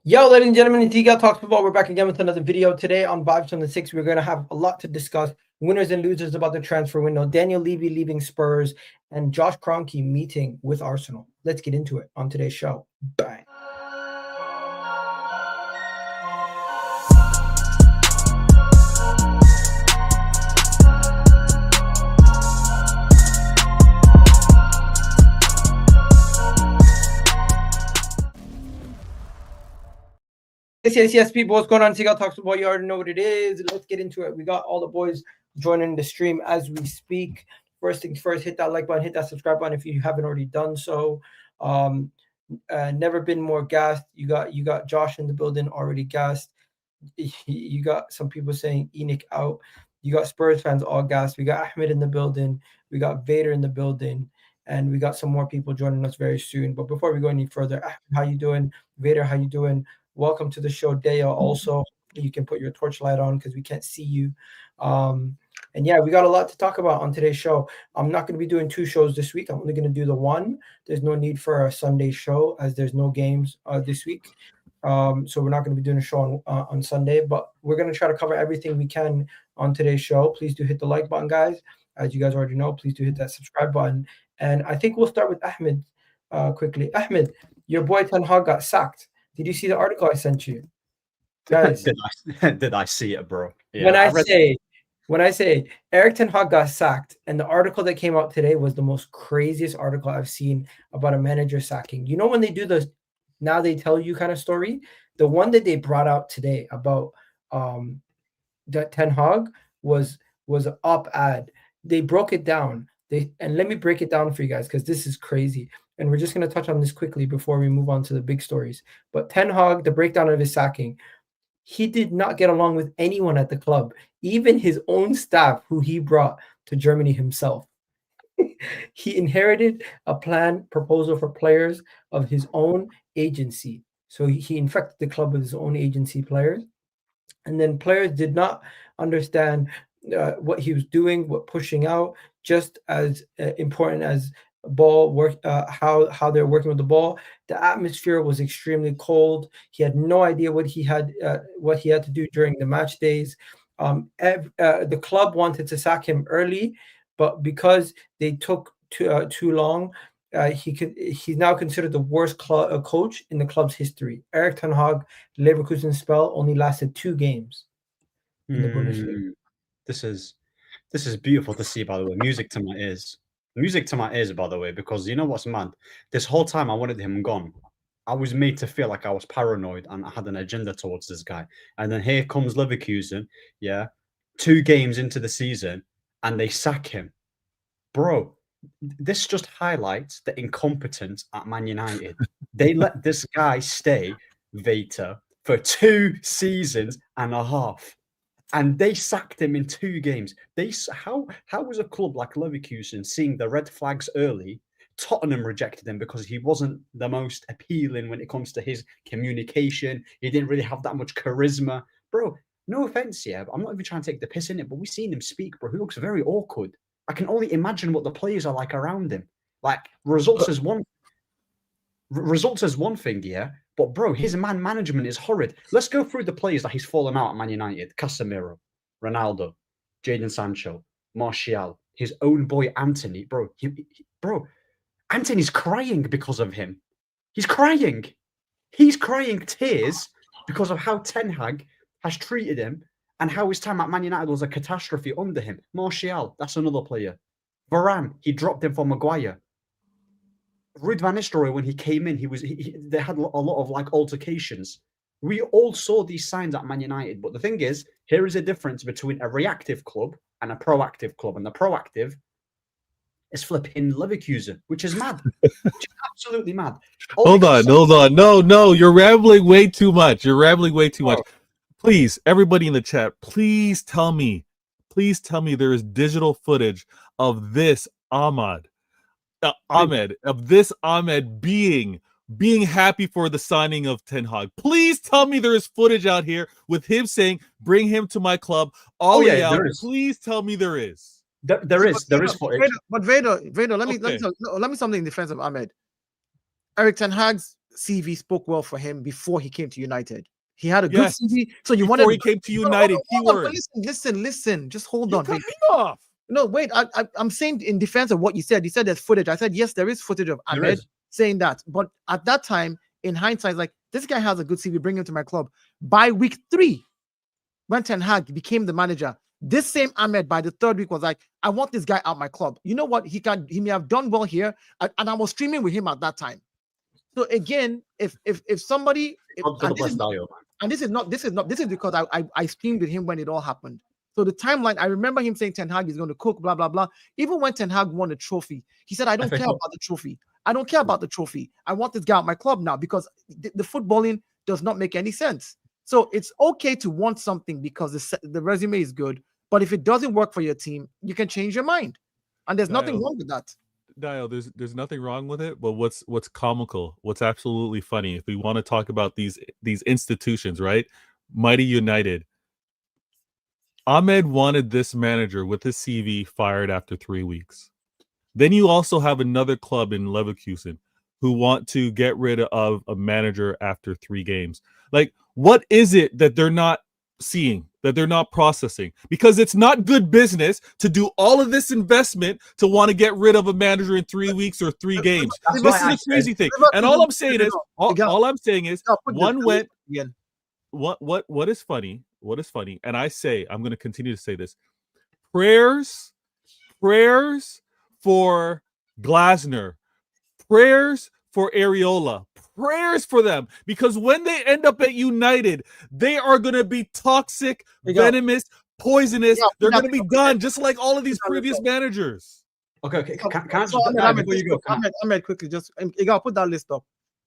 Yo, ladies and gentlemen, Tiga Talks Football. We're back again with another video. Today on Vibes from the Six, we're going to have a lot to discuss. Winners and losers about the transfer window. Daniel Levy leaving Spurs and Josh Kroenke meeting with Arsenal. Let's get into it on today's show. Bang. Yes, people. What's going on? Tiga Talks Football. You already know what it is. Let's get into it. We got all the boys joining the stream as we speak. First things first, hit that like button, hit that subscribe button if you haven't already done so. Never been more gassed. You got Josh in the building, already gassed. You got some people saying Enoch out. You got Spurs fans all gassed. We got Ahmed in the building. We got Vader in the building. And we got some more people joining us very soon. But before we go any further, Ahmed, how you doing? Vader, how you doing? Welcome to the show, Dea. Also, you can put your torchlight on because we can't see you. And yeah, we got a lot to talk about on today's show. I'm not going to be doing two shows this week. I'm only going to do the one. There's no need for a Sunday show as there's no games this week. So we're not going to be doing a show on Sunday, but we're going to try to cover everything we can on today's show. Please do hit the like button, guys. As you guys already know, please do hit that subscribe button. And I think we'll start with Ahmed quickly. Ahmed, your boy Ten Hag got sacked. Did you see the article I sent you? Guys, did I see it, bro? Yeah, when I say Erik Ten Hag got sacked, and the article that came out today was the most craziest article I've seen about a manager sacking. You know when they do the now they tell you kind of story? The one that they brought out today about that Ten Hag was an op-ed. They broke it down. And let me break it down for you guys because this is crazy. And we're just going to touch on this quickly before we move on to the big stories. But Ten Hag, the breakdown of his sacking, he did not get along with anyone at the club, even his own staff who he brought to Germany himself. He inherited a proposal for players of his own agency. So he infected the club with his own agency players. And then players did not understand what he was doing, what pushing out, just as important as ball work, how they're working with the ball. The atmosphere was extremely cold. He had no idea what he had to do during the match days. The club wanted to sack him early, but because they took too long, he's now considered the worst coach in the club's history. Erik Ten Hag Leverkusen spell only lasted 2 games in the Bundesliga. This is beautiful to see, by the way. Music to my ears. Music to my ears, by the way, because you know what's mad? This whole time I wanted him gone. I was made to feel like I was paranoid and I had an agenda towards this guy. And then here comes Leverkusen, 2 games into the season, and they sack him. Bro, this just highlights the incompetence at Man United. They let this guy stay, Vater, for 2 seasons and a half. And they sacked him in 2 games. How was a club like Leverkusen seeing the red flags early? Tottenham rejected him because he wasn't the most appealing when it comes to his communication. He didn't really have that much charisma. Bro, no offense, but I'm not even trying to take the piss in it, but we've seen him speak, bro. He looks very awkward. I can only imagine what the players are like around him. Like, results is one thing, but bro, his man management is horrid. Let's go through the players that he's fallen out at Man United. Casemiro, Ronaldo, Jadon Sancho, Martial, his own boy Anthony. Bro, Anthony's crying because of him. He's crying tears because of how Ten Hag has treated him and how his time at Man United was a catastrophe under him. Martial, that's another player. Varane, he dropped him for Maguire. Ruud van Nistelrooy, when he came in, they had a lot of like altercations. We all saw these signs at Man United, but the thing is, here is a difference between a reactive club and a proactive club, and the proactive is flipping Leverkusen, which is mad, which is absolutely mad. Hold on. No, you're rambling way too much. Please, everybody in the chat, please tell me there is digital footage of this Ahmed being happy for the signing of Ten Hag. Please tell me there is footage out here with him saying, "Bring him to my club." Please tell me there is. There is footage. But Vader, let me something in defense of Ahmed. Erik Ten Hag's CV spoke well for him before he came to United. He had a good Yes. CV. So you Before wanted he came to United, hold on, keyword. listen. Just hold You on. cut Wait. me off. No, wait. I'm saying in defense of what you said. You said there's footage. I said yes, there is footage of There Ahmed is. saying that. But at that time, in hindsight, like this guy has a good CV. Bring him to my club. By week 3, when Ten Hag became the manager, this same Ahmed by the 3rd week was like, I want this guy out my club. You know what? He may have done well here, and I was streaming with him at that time. So again, if somebody, God bless Dio, man. and this is because I streamed with him when it all happened. So the timeline, I remember him saying Ten Hag is going to cook, blah blah blah. Even when Ten Hag won a trophy, he said, I don't care about the trophy. I don't care about the trophy. I want this guy at my club now because the footballing does not make any sense. So it's okay to want something because the resume is good, but if it doesn't work for your team, you can change your mind, and there's nothing wrong with that. Dio, there's nothing wrong with it, but what's comical, what's absolutely funny, if we want to talk about these institutions, right? Mighty United. Ahmed wanted this manager with his CV fired after 3 weeks. Then you also have another club in Leverkusen who want to get rid of a manager after 3 games. Like, what is it that they're not seeing, that they're not processing? Because it's not good business to do all of this investment to want to get rid of a manager in 3 weeks or 3 games. This is a crazy thing. And all I'm saying is, all I'm saying is, one went. What is funny? What is funny? And I say, I'm going to continue to say this: prayers for Glasner, prayers for Areola, prayers for them, because when they end up at United, they are going to be toxic, venomous, poisonous. They're going to be done, just like all of these previous managers. Okay. Can I just before you go? Ahmed, quickly, just you got to put that list up.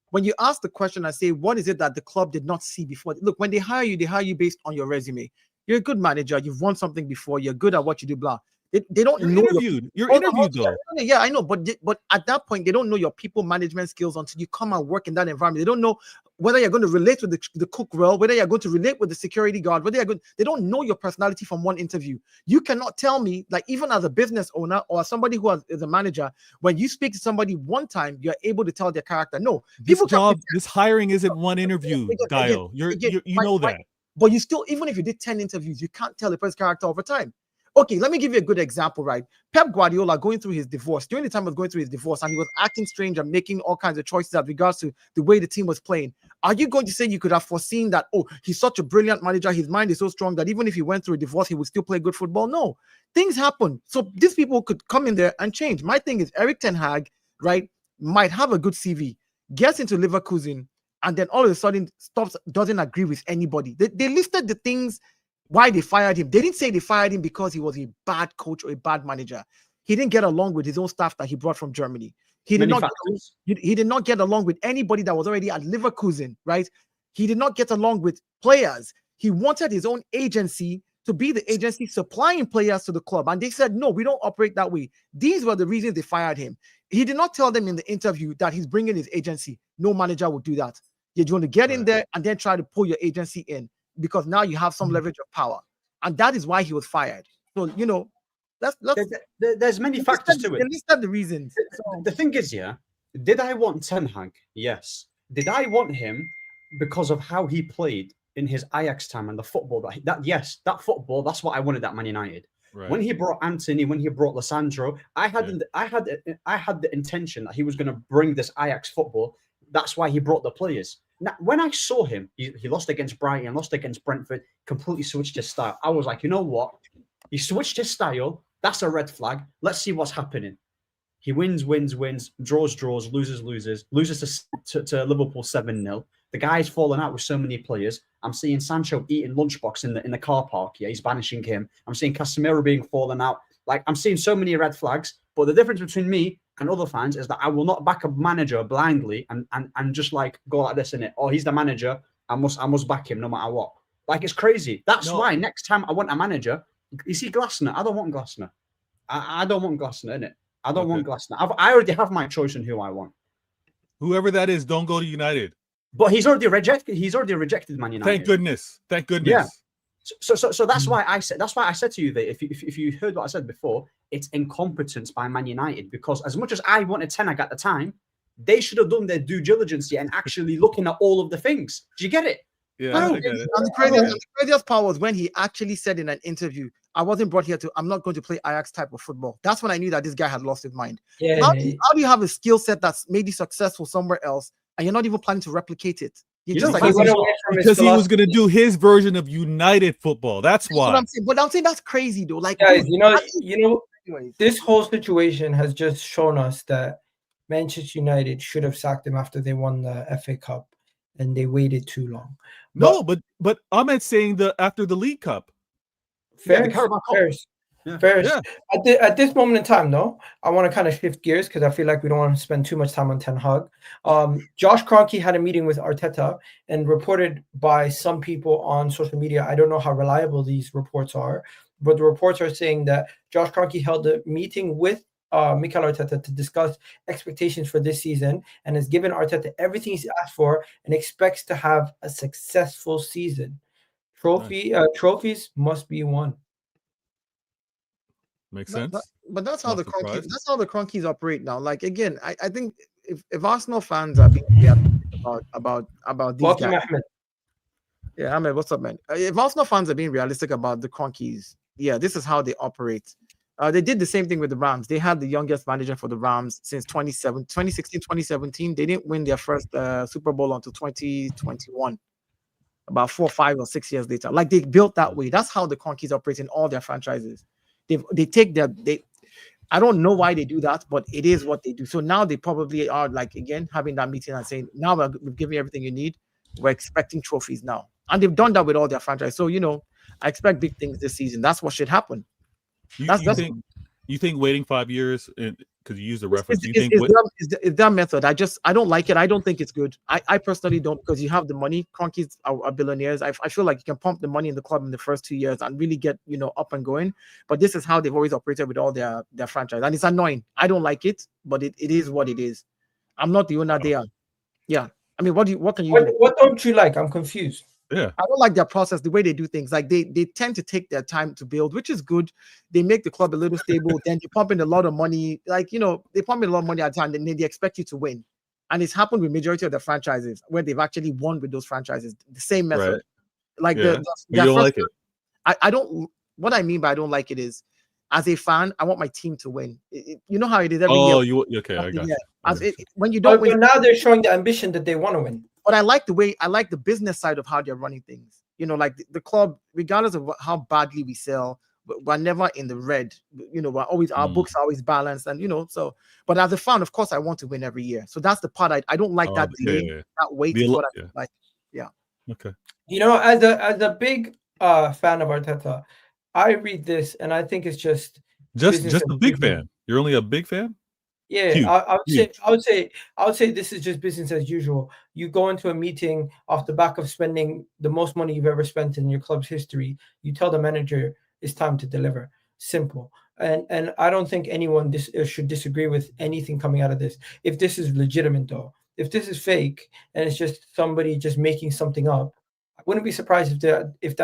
When you ask the question, I say, what is it that the club did not see before? Look, when they hire you based on your resume. You're a good manager. You've won something before. You're good at what you do, blah. They don't know You're interviewed though. Yeah, I know, but at that point, they don't know your people management skills until you come and work in that environment. They don't know whether you're going to relate with the cook well, whether you're going to relate with the security guard, whether you're good. They don't know your personality from one interview. You cannot tell me, like, even as a business owner or somebody who is a manager, when you speak to somebody one time, you're able to tell their character. No, this hiring isn't one interview, Dio. You know that. But you still, even if you did 10 interviews, you can't tell the person's character over time. Okay, let me give you a good example, right? Pep Guardiola going through his divorce, during the time of going through his divorce, and he was acting strange and making all kinds of choices as regards to the way the team was playing. Are you going to say you could have foreseen that, oh, he's such a brilliant manager, his mind is so strong that even if he went through a divorce, he would still play good football? No, things happen. So these people could come in there and change. My thing is Erik Ten Hag, right, might have a good CV, gets into Leverkusen, and then all of a sudden doesn't agree with anybody. They listed the things why they fired him. They didn't say they fired him because he was a bad coach or a bad manager. He didn't get along with his own staff that he brought from Germany. He did not get along with anybody that was already at Leverkusen, right? He did not get along with players. He wanted his own agency to be the agency supplying players to the club. And they said, no, we don't operate that way. These were the reasons they fired him. He did not tell them in the interview that he's bringing his agency. No manager would do that. You're going to get in there and then try to pull your agency in, because now you have some leverage of power, and that is why he was fired. So there's many factors to it. They listed the reasons. The thing is, did I want Ten Hag? Yes. Did I want him because of how he played in his Ajax time and the football that football? That's what I wanted at Man United. Right. When he brought Anthony, when he brought Lissandro, I had the intention that he was going to bring this Ajax football. That's why he brought the players. Now, when I saw him, he lost against Brighton, lost against Brentford, completely switched his style. I was like, you know what? He switched his style. That's a red flag. Let's see what's happening. He wins, draws, loses to Liverpool 7-0. The guy's fallen out with so many players. I'm seeing Sancho eating lunchbox in the car park. Yeah, he's banishing him. I'm seeing Casemiro being fallen out. Like, I'm seeing so many red flags. But the difference between me and other fans is that I will not back a manager blindly and just like go like this in it. Oh, he's the manager. I must back him no matter what. Like, it's crazy. That's why next time I want a manager, you see Glasner. I don't want Glasner. I don't want Glasner in it. I don't want Glasner. I already have my choice on who I want. Whoever that is, don't go to United. But he's already rejected. He's already rejected Man United. Thank goodness. Yeah. So that's why I said to you that if you heard what I said before, it's incompetence by Man United, because as much as I wanted Ten Hag at the time, They should have done their due diligence and actually looking at all of the things. Do you get it? Yeah, And I get it. the craziest part was when he actually said in an interview, "I wasn't brought here I'm not going to play Ajax type of football." That's when I knew that this guy had lost his mind. Yeah, How do you have a skill set that's made you successful somewhere else and you're not even planning to replicate it? You're You just know, like, he went away from his Because he was philosophy. going to do his version of United football. That's that's what why. I'm saying. But I'm saying that's crazy though. Like, Guys, dude, anyways. this whole situation has just shown us that Manchester United should have sacked him after they won the FA Cup, and they waited too long. No, but Ahmed's saying after the League Cup. Fair, the Carabao Cup. fair. Yeah. At this moment in time, though, I want to kind of shift gears because I feel like we don't want to spend too much time on Ten Hag. Josh Kroenke had a meeting with Arteta, and reported by some people on social media. I don't know how reliable these reports are, but the reports are saying that Josh Kroenke held a meeting with Mikel Arteta to discuss expectations for this season, and has given Arteta everything he's asked for and expects to have a successful season. Trophies must be won. Makes sense. But that's how Not the surprised. Cronkies operate now. Like again, I think if Arsenal fans are being realistic about these Welcome, guys, Ahmed. yeah, Ahmed, what's up, man? If Arsenal fans are being realistic about the Cronkies, yeah, this is how they operate. They did the same thing with the Rams. They had the youngest manager for the Rams since 2016, 2017. They didn't win their first Super Bowl until 2021. About 4, 5, or 6 years later. Like they built that way. That's how the Cronkies operate in all their franchises. They take I don't know why they do that, but it is what they do. So now they probably are like again having that meeting and saying, now we've given you everything you need. We're expecting trophies now. And they've done that with all their franchises. So I expect big things this season. That's what should happen. You think waiting 5 years, because you used a reference, It's their method. I don't like it. I don't think it's good. I personally don't, because you have the money. Cronkies are billionaires. I feel like you can pump the money in the club in the first 2 years and really get up and going. But this is how they've always operated with all their franchise, and it's annoying. I don't like it, but it is what it is. I'm not the owner. They are. Yeah. I mean, what can you do? What don't you like? I'm confused. Yeah. I don't like their process, the way they do things. Like they tend to take their time to build, which is good. They make the club a little stable. Then you pump in a lot of money. Like, they pump in a lot of money at a time, and then they expect you to win. And it's happened with majority of the franchises where they've actually won with those franchises. The same method. Right. Like you don't like it. I don't. What I mean by I don't like it is, as a fan, I want my team to win. You know how it is every year. Okay, I got you. When you don't win, now they're showing the ambition that they want to win. but I like the business side of how they're running things. Like the club, regardless of how badly we sell, we're never in the red. We're always, our books are always balanced, and so. But as a fan, of course, I want to win every year. So that's the part I don't like, that delay, that wait. Is what I like. Yeah. Okay. As a big fan of Arteta, I read this and I think it's just a big fan. You're only a big fan? Yeah, Huge. I would say this is just business as usual. You go into a meeting off the back of spending the most money you've ever spent in your club's history. You tell the manager it's time to deliver. Simple. And I don't think anyone should disagree with anything coming out of this. If this is legitimate, though, if this is fake and it's just somebody just making something up, I wouldn't be surprised if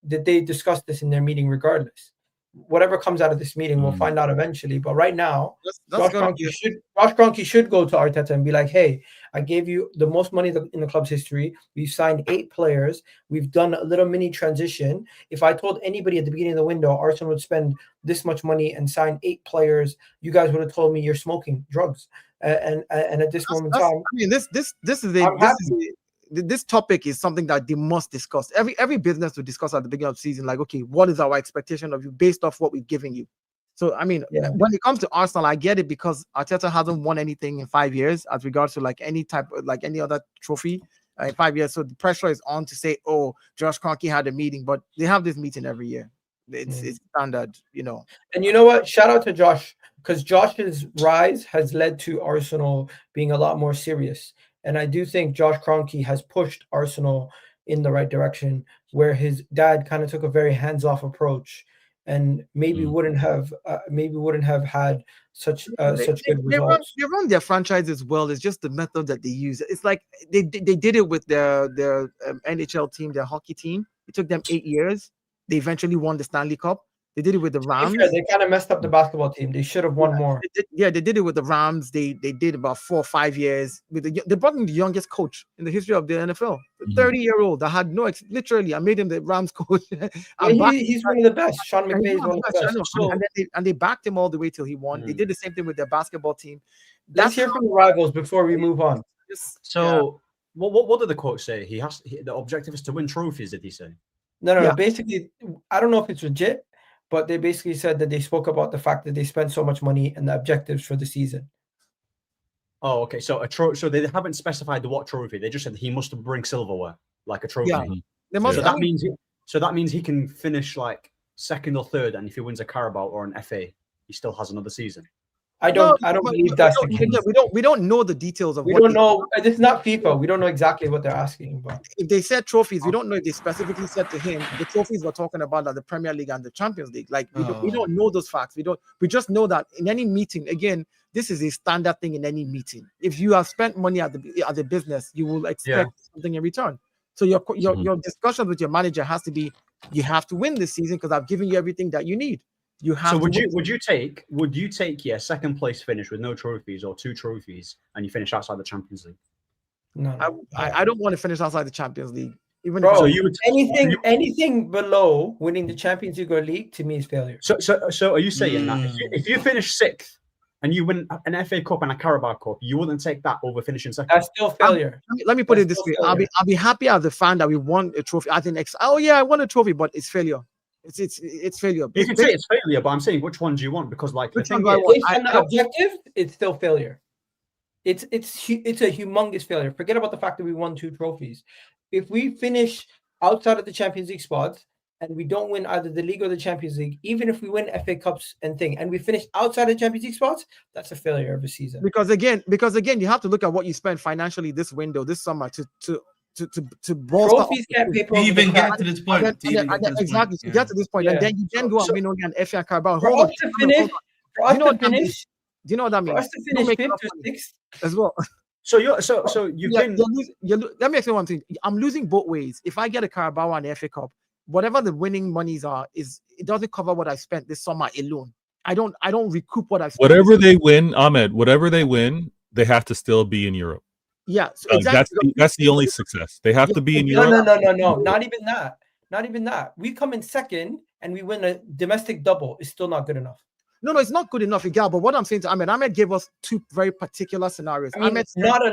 they discussed this in their meeting regardless. Whatever comes out of this meeting, we'll find out eventually. But right now, Josh Kroenke should go to Arteta and be like, hey, I gave you the most money in the club's history. We've signed 8 players. We've done a little mini transition. If I told anybody at the beginning of the window Arsenal would spend this much money and sign 8 players, you guys would have told me you're smoking drugs. And at this moment in time, I mean, this topic is something that they must discuss. Every business will discuss at the beginning of the season, like, okay, what is our expectation of you based off what we've given you? So, I mean, when it comes to Arsenal, I get it, because Arteta hasn't won anything in 5 years as regards to any other trophy in 5 years. So the pressure is on to say, oh, Josh Kroenke had a meeting, but they have this meeting every year. It's standard, And you know what? Shout out to Josh, because Josh's rise has led to Arsenal being a lot more serious. And I do think Josh Kroenke has pushed Arsenal in the right direction, where his dad kind of took a very hands-off approach, and maybe wouldn't have had such good results. They run their franchises well. It's just the method that they use. It's like they did it with their NHL team, their hockey team. It took them 8 years. They eventually won the Stanley Cup. They did it with the To be Rams. fair, they kind of messed up the basketball team. They should have won more. They did it with the Rams. They did about 4 or 5 years. They brought in the youngest coach in the history of the NFL, the 30-year-old that had literally. I made him the Rams coach. He's one of the best. Sean McVay is one of the best. And they backed him all the way till he won. They did the same thing with their basketball team. Let's hear from the rivals before we move on. So, what did the quote say? The objective is to win trophies. Did he say? No. Basically, I don't know if it's legit, but they basically said that they spoke about the fact that they spent so much money and the objectives for the season. Oh, okay. So so they haven't specified what trophy. They just said he must bring silverware, like a trophy. Yeah. So that means he can finish like second or third, and if he wins a Carabao or an FA, he still has another season. I don't believe that's the case. We don't know the details of. We don't know. It's not FIFA. We don't know exactly what they're asking. But if they said trophies, we don't know if they specifically said to him the trophies we're talking about are the Premier League and the Champions League. Like we don't know those facts. We just know that in any meeting, again, this is a standard thing in any meeting. If you have spent money at the business, you will expect something in return. So your discussion with your manager has to be, you have to win this season because I've given you everything that you need. You have. So would you take second place finish with no trophies or 2 trophies and you finish outside the Champions League? No. I don't want to finish outside the Champions League. Even bro, so you would anything below winning the Champions League or league to me is failure. So are you saying that if you finish 6th and you win an FA Cup and a Carabao Cup, you wouldn't take that over finishing second? That's still failure. Let me put it this way: I'll be happy as a fan that we won a trophy. I think I won a trophy, but it's failure. It's failure. You can say it's failure, but I'm saying which one do you want? Because like based on the objective, it's still failure. It's a humongous failure. Forget about the fact that we won 2 trophies. If we finish outside of the Champions League spots and we don't win either the league or the Champions League, even if we win FA Cups and we finish outside the Champions League spots, that's a failure of a season. Because again, you have to look at what you spend financially this summer to bolster. Trophies can't pay to even get to this point. Exactly. To get to this point, and then you can go and win only an FA and Carabao. For us to finish, do you know what that means? For us to finish 5th or 6th as well. Let me explain one thing. I'm losing both ways. If I get a Carabao and the FA Cup, whatever the winning monies are, it doesn't cover what I spent this summer alone. I don't recoup what I spent. Whatever they win, Ahmed, whatever they win, they have to still be in Europe. Yeah, so exactly. That's the only success. They have to be in Europe. No. Not even that. We come in second and we win a domestic double. It's still not good enough. No, it's not good enough, Igal. But what I'm saying to Ahmed gave us 2 very particular scenarios. I mean, not a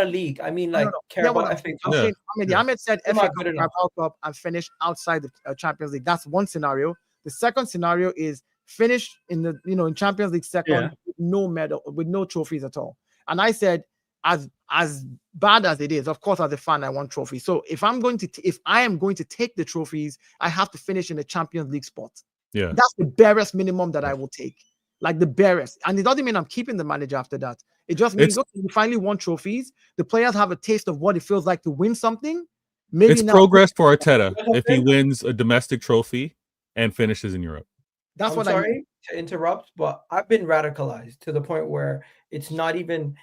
league. I mean, Carabao FA Cup. Ahmed said FA Cup, Carabao Cup, and finish outside the Champions League. That's one scenario. The second scenario is finish in the in Champions League second with no medal, with no trophies at all. And I said, as bad as it is, of course, as a fan, I want trophies. So if I am going to take the trophies, I have to finish in the Champions League spot. Yeah, that's the barest minimum that I will take, like the barest. And it doesn't mean I'm keeping the manager after that. It just means you finally won trophies. The players have a taste of what it feels like to win something. Maybe it's progress for Arteta if he wins a domestic trophy and finishes in Europe. That's I'm sorry to interrupt, but I've been radicalized to the point where it's not even.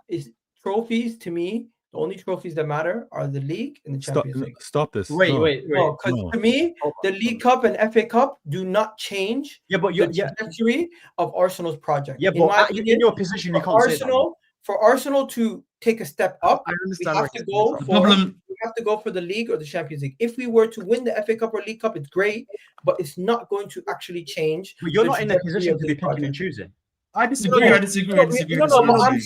It's trophies to me. The only trophies that matter are the league and the Champions League. Stop this. Wait. Because to me, the League Cup and FA Cup do not change the trajectory of Arsenal's project. Yeah, but in your position, you can't say that. For Arsenal to take a step up, we have to go for the league or the Champions League. If we were to win the FA Cup or League Cup, it's great, but it's not going to actually change. But you're not in a position to be picking and choosing. I disagree. No, but I'm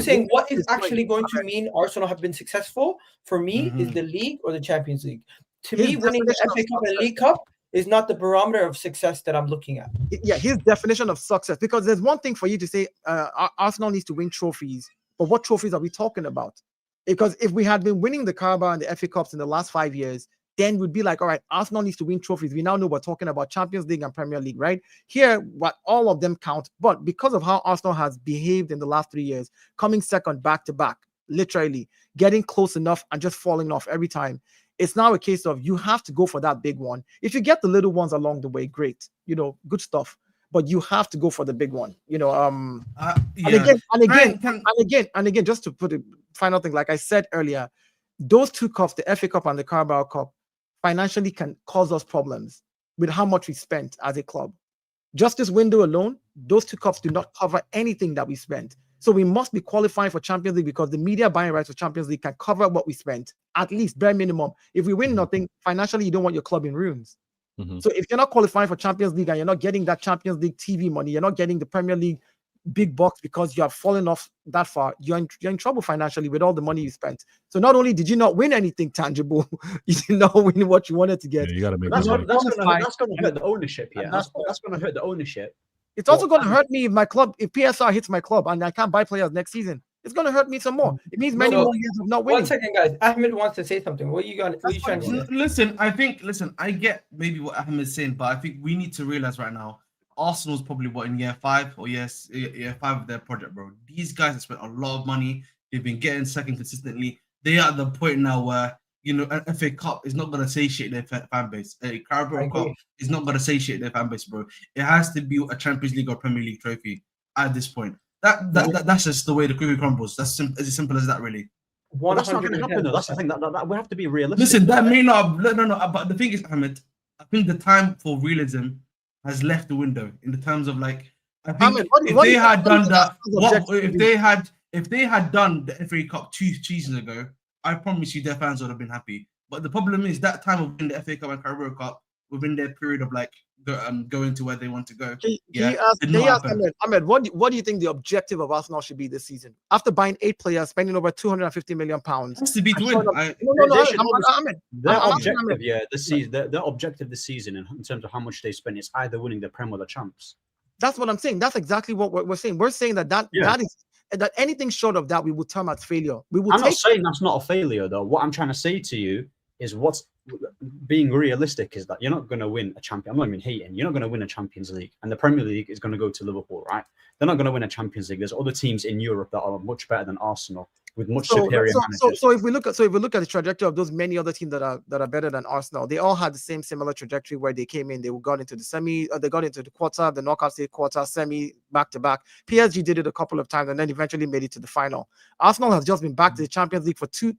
saying what is actually going to mean Arsenal have been successful for me is the league or the Champions League. To me, winning the FA Cup and League Cup is not the barometer of success that I'm looking at. Yeah, his definition of success, because there's one thing for you to say Arsenal needs to win trophies, but what trophies are we talking about? Because if we had been winning the Carabao and the FA Cups in the last 5 years, then we'd be like, all right, Arsenal needs to win trophies. We now know we're talking about Champions League and Premier League, right? Here, what all of them count. But because of how Arsenal has behaved in the last 3 years, coming second back to back, literally getting close enough and just falling off every time, it's now a case of you have to go for that big one. If you get the little ones along the way, great, good stuff. But you have to go for the big one, And again, just to put a final thing, like I said earlier, those 2 cups, the FA Cup and the Carabao Cup, financially can cause us problems. with how much we spent as a club. Just this window alone, those 2 cups do not cover anything that we spent. So we must be qualifying for Champions League because the media buying rights for Champions League can cover what we spent, at least bare minimum. If we win nothing, financially, you don't want your club in ruins. So if you're not qualifying for Champions League and you're not getting that Champions League TV money, you're not getting the Premier League big bucks because you have fallen off that far, you're in trouble financially with all the money you spent. So not only did you not win anything tangible, you did not win what you wanted to get. Yeah, you got to make That's money. going to hurt the ownership. Yeah, that's going to hurt the ownership. It's also going to hurt me if PSR hits my club and I can't buy players next season. It's going to hurt me some more. It means many more years of not winning. 1 second, guys. Ahmed wants to say something. What are you trying to say? Listen, I get maybe what Ahmed is saying, but I think we need to realize right now, Arsenal's probably in year 5 or year 5 of their project, bro. These guys have spent a lot of money. They've been getting second consistently. They are at the point now where, an FA Cup is not going to satiate their fan base. A Carabao Cup is not going to satiate their fan base, bro. It has to be a Champions League or Premier League trophy at this point. That's just the way the cookie crumbles. That's as simple as that, really. Well, that's not going to happen, though. That's the thing. That we have to be realistic. Listen, that may not. No. But the thing is, Ahmed, I think the time for realism has left the window in the terms of I think Ahmed, if they had done that, if they had done the FA Cup 2 seasons ago, I promise you their fans would have been happy. But the problem is that time of winning the FA Cup and Carabao Cup within their period of going to where they want to go. Ahmed, what do you think the objective of Arsenal should be this season? After buying 8 players, spending over 250 million pounds. Has to be to win. Their objective this season in terms of how much they spend is either winning the Prem or the Champs. That's what I'm saying. That's exactly what we're saying. We're saying that anything short of that we will term as failure. I'm not saying that's not a failure, though. What I'm trying to say to you is what's being realistic is that you're not going to win a champion. I'm not even hating. You're not going to win a Champions League, and the Premier League is going to go to Liverpool, right? They're not going to win a Champions League. There's other teams in Europe that are much better than Arsenal with much superior managers. So if we look at the trajectory of those many other teams that are better than Arsenal, they all had the similar trajectory where they came in. They got into the semi, they got into the quarter, the knockout stage quarter, semi, back to back. PSG did it a couple of times and then eventually made it to the final. Arsenal has just been back to the Champions League for two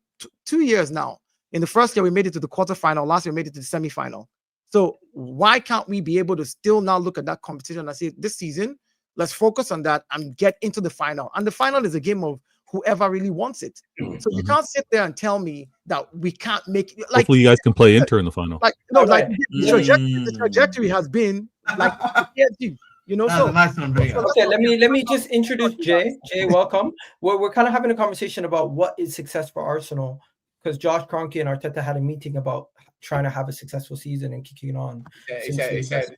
years now. In the first year, we made it to the quarterfinal. Last year, we made it to the semi-final. So why can't we be able to still now look at that competition and say, this season, let's focus on that and get into the final. And the final is a game of whoever really wants it. So you can't sit there and tell me that we can't make it. Hopefully you guys can play Inter in the final. The trajectory has been like PSG. Okay, let me just introduce Jay. Jay, welcome. We're kind of having a conversation about what is success for Arsenal, because Josh Kroenke and Arteta had a meeting about trying to have a successful season and kicking on. Yeah, he said,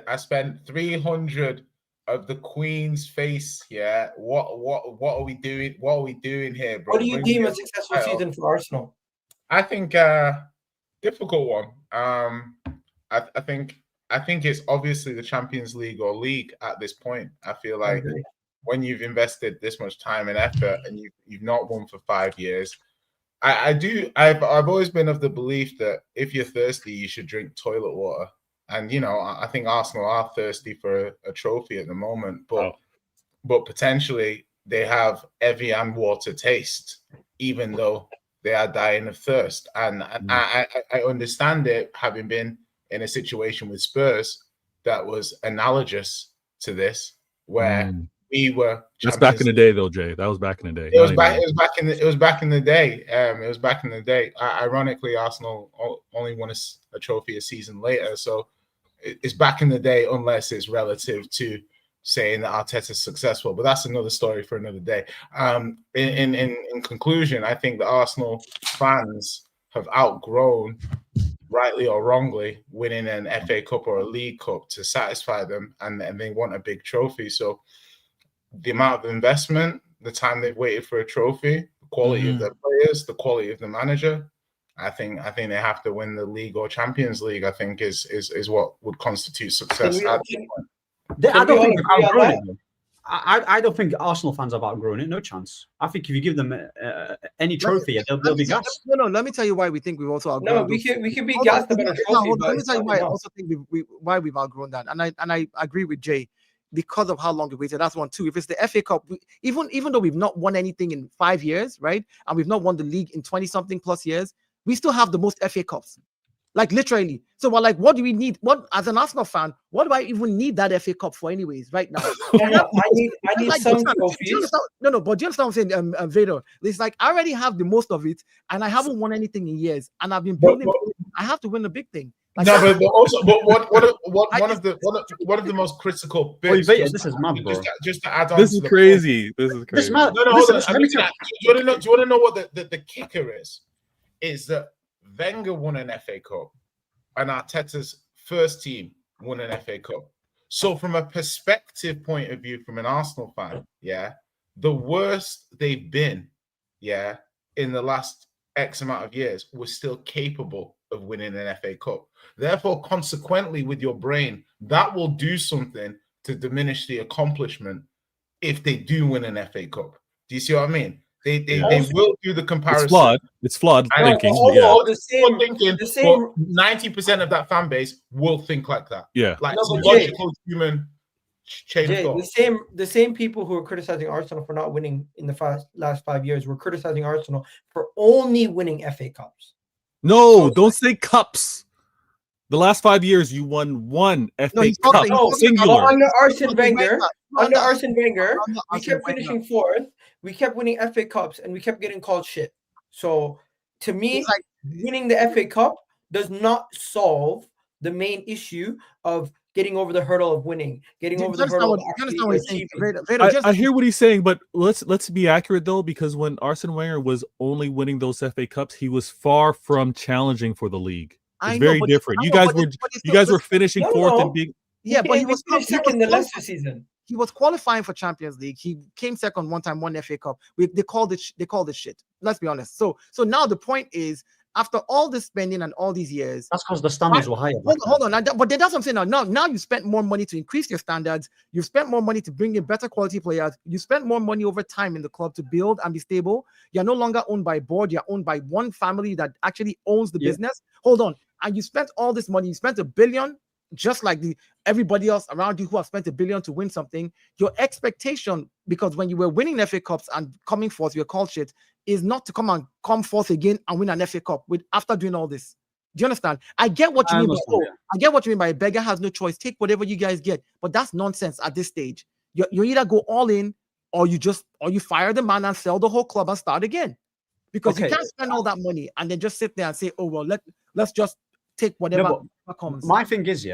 I spent 300 of the Queen's face. Yeah, what are we doing? What are we doing here, bro? What do you deem a successful season for Arsenal? I think difficult one. I think it's obviously the Champions League or league at this point. I feel like when you've invested this much time and effort and you've not won for 5 years. I've always been of the belief that if you're thirsty, you should drink toilet water. And, I think Arsenal are thirsty for a trophy at the moment, but potentially they have Evian water taste, even though they are dying of thirst. And I understand it, having been in a situation with Spurs that was analogous to this, where we were. That's back in the day, though, Jay. That was back in the day. It was back in the day. Ironically, Arsenal only won a trophy a season later, so it's back in the day, unless it's relative to saying that Arteta's successful. But that's another story for another day. In conclusion, I think the Arsenal fans have outgrown, rightly or wrongly, winning an FA Cup or a League Cup to satisfy them, and they want a big trophy. So the amount of investment, the time they've waited for a trophy, the quality of their players, the quality of the manager, I think they have to win the league or Champions League. I think is what would constitute success. I don't think Arsenal fans have outgrown it. No chance. I think if you give them any trophy, they'll be gassed. No. Let me tell you why we think we've also outgrown. No, we can be gassed about a trophy. Let me tell you why I also think why we've outgrown that, and I agree with Jay. Because of how long we waited, that's one. Two, if it's the FA Cup, even though we've not won anything in 5 years, right, and we've not won the league in 20-something plus years, we still have the most FA Cups. Like literally. So we're like, what do we need? What as an Arsenal fan, what do I even need that FA Cup for, anyways? Right now, I need like, some do you trophies. understand? No, but do you understand what I'm saying, Vader? It's like I already have the most of it, and I haven't won anything in years, and I've been building. I have to win the big thing. Like, no, but also, but one of the most critical bits. Wait, this is mad, bro. Just to add on. This is crazy. This is This crazy. man, No, listen, hold on. let me tell Do you want to know what the kicker is? Is that Wenger won an FA Cup, and Arteta's first team won an FA Cup. So, from a perspective point of view, from an Arsenal fan, yeah, the worst they've been, yeah, in the last X amount of years, was still capable of winning an FA Cup. Therefore, consequently, with your brain, that will do something to diminish the accomplishment if they do win an FA Cup. Do you see what I mean? They will do the comparison. It's flawed thinking. The same 90% of that fan base will think like that. Yeah. Like No, it's a but logical human chain of thought. the same people who are criticizing Arsenal for not winning in the last 5 years were criticizing Arsenal for only winning FA Cups. No, don't say cups. The last 5 years, you won one FA Cup, singular. Under Arsene Wenger, we kept finishing fourth. We kept winning FA Cups, and we kept getting called shit. So, to me, winning the FA Cup does not solve the main issue of getting over the hurdle of winning, getting over the hurdle of actually achieving. I hear what he's saying, but let's be accurate though, because when Arsene Wenger was only winning those FA Cups, he was far from challenging for the league. It's very different. You guys were finishing fourth and being but he was second the Leicester season. He was qualifying for Champions League. He came second one time, won FA Cup. They called it shit. Let's be honest. So now the point is, after all this spending and all these years, that's because the standards were higher. Hold on. But that's what I'm saying now. Now you spent more money to increase your standards. You've spent more money to bring in better quality players. You spent more money over time in the club to build and be stable. You're no longer owned by a board. You're owned by one family that actually owns the business. Hold on. And you spent all this money. You spent $1 billion, just like everybody else around you who have spent $1 billion to win something. Your expectation, because when you were winning FA Cups and coming fourth, you're called shit, is not to come fourth again and win an FA Cup after doing all this. Do you understand? I get what you mean. I get what you mean by a beggar has no choice. Take whatever you guys get, but that's nonsense at this stage. You either go all in, or you fire the man and sell the whole club and start again, because you can't spend all that money and then just sit there and say, oh well, let's just take whatever comes. My thing is,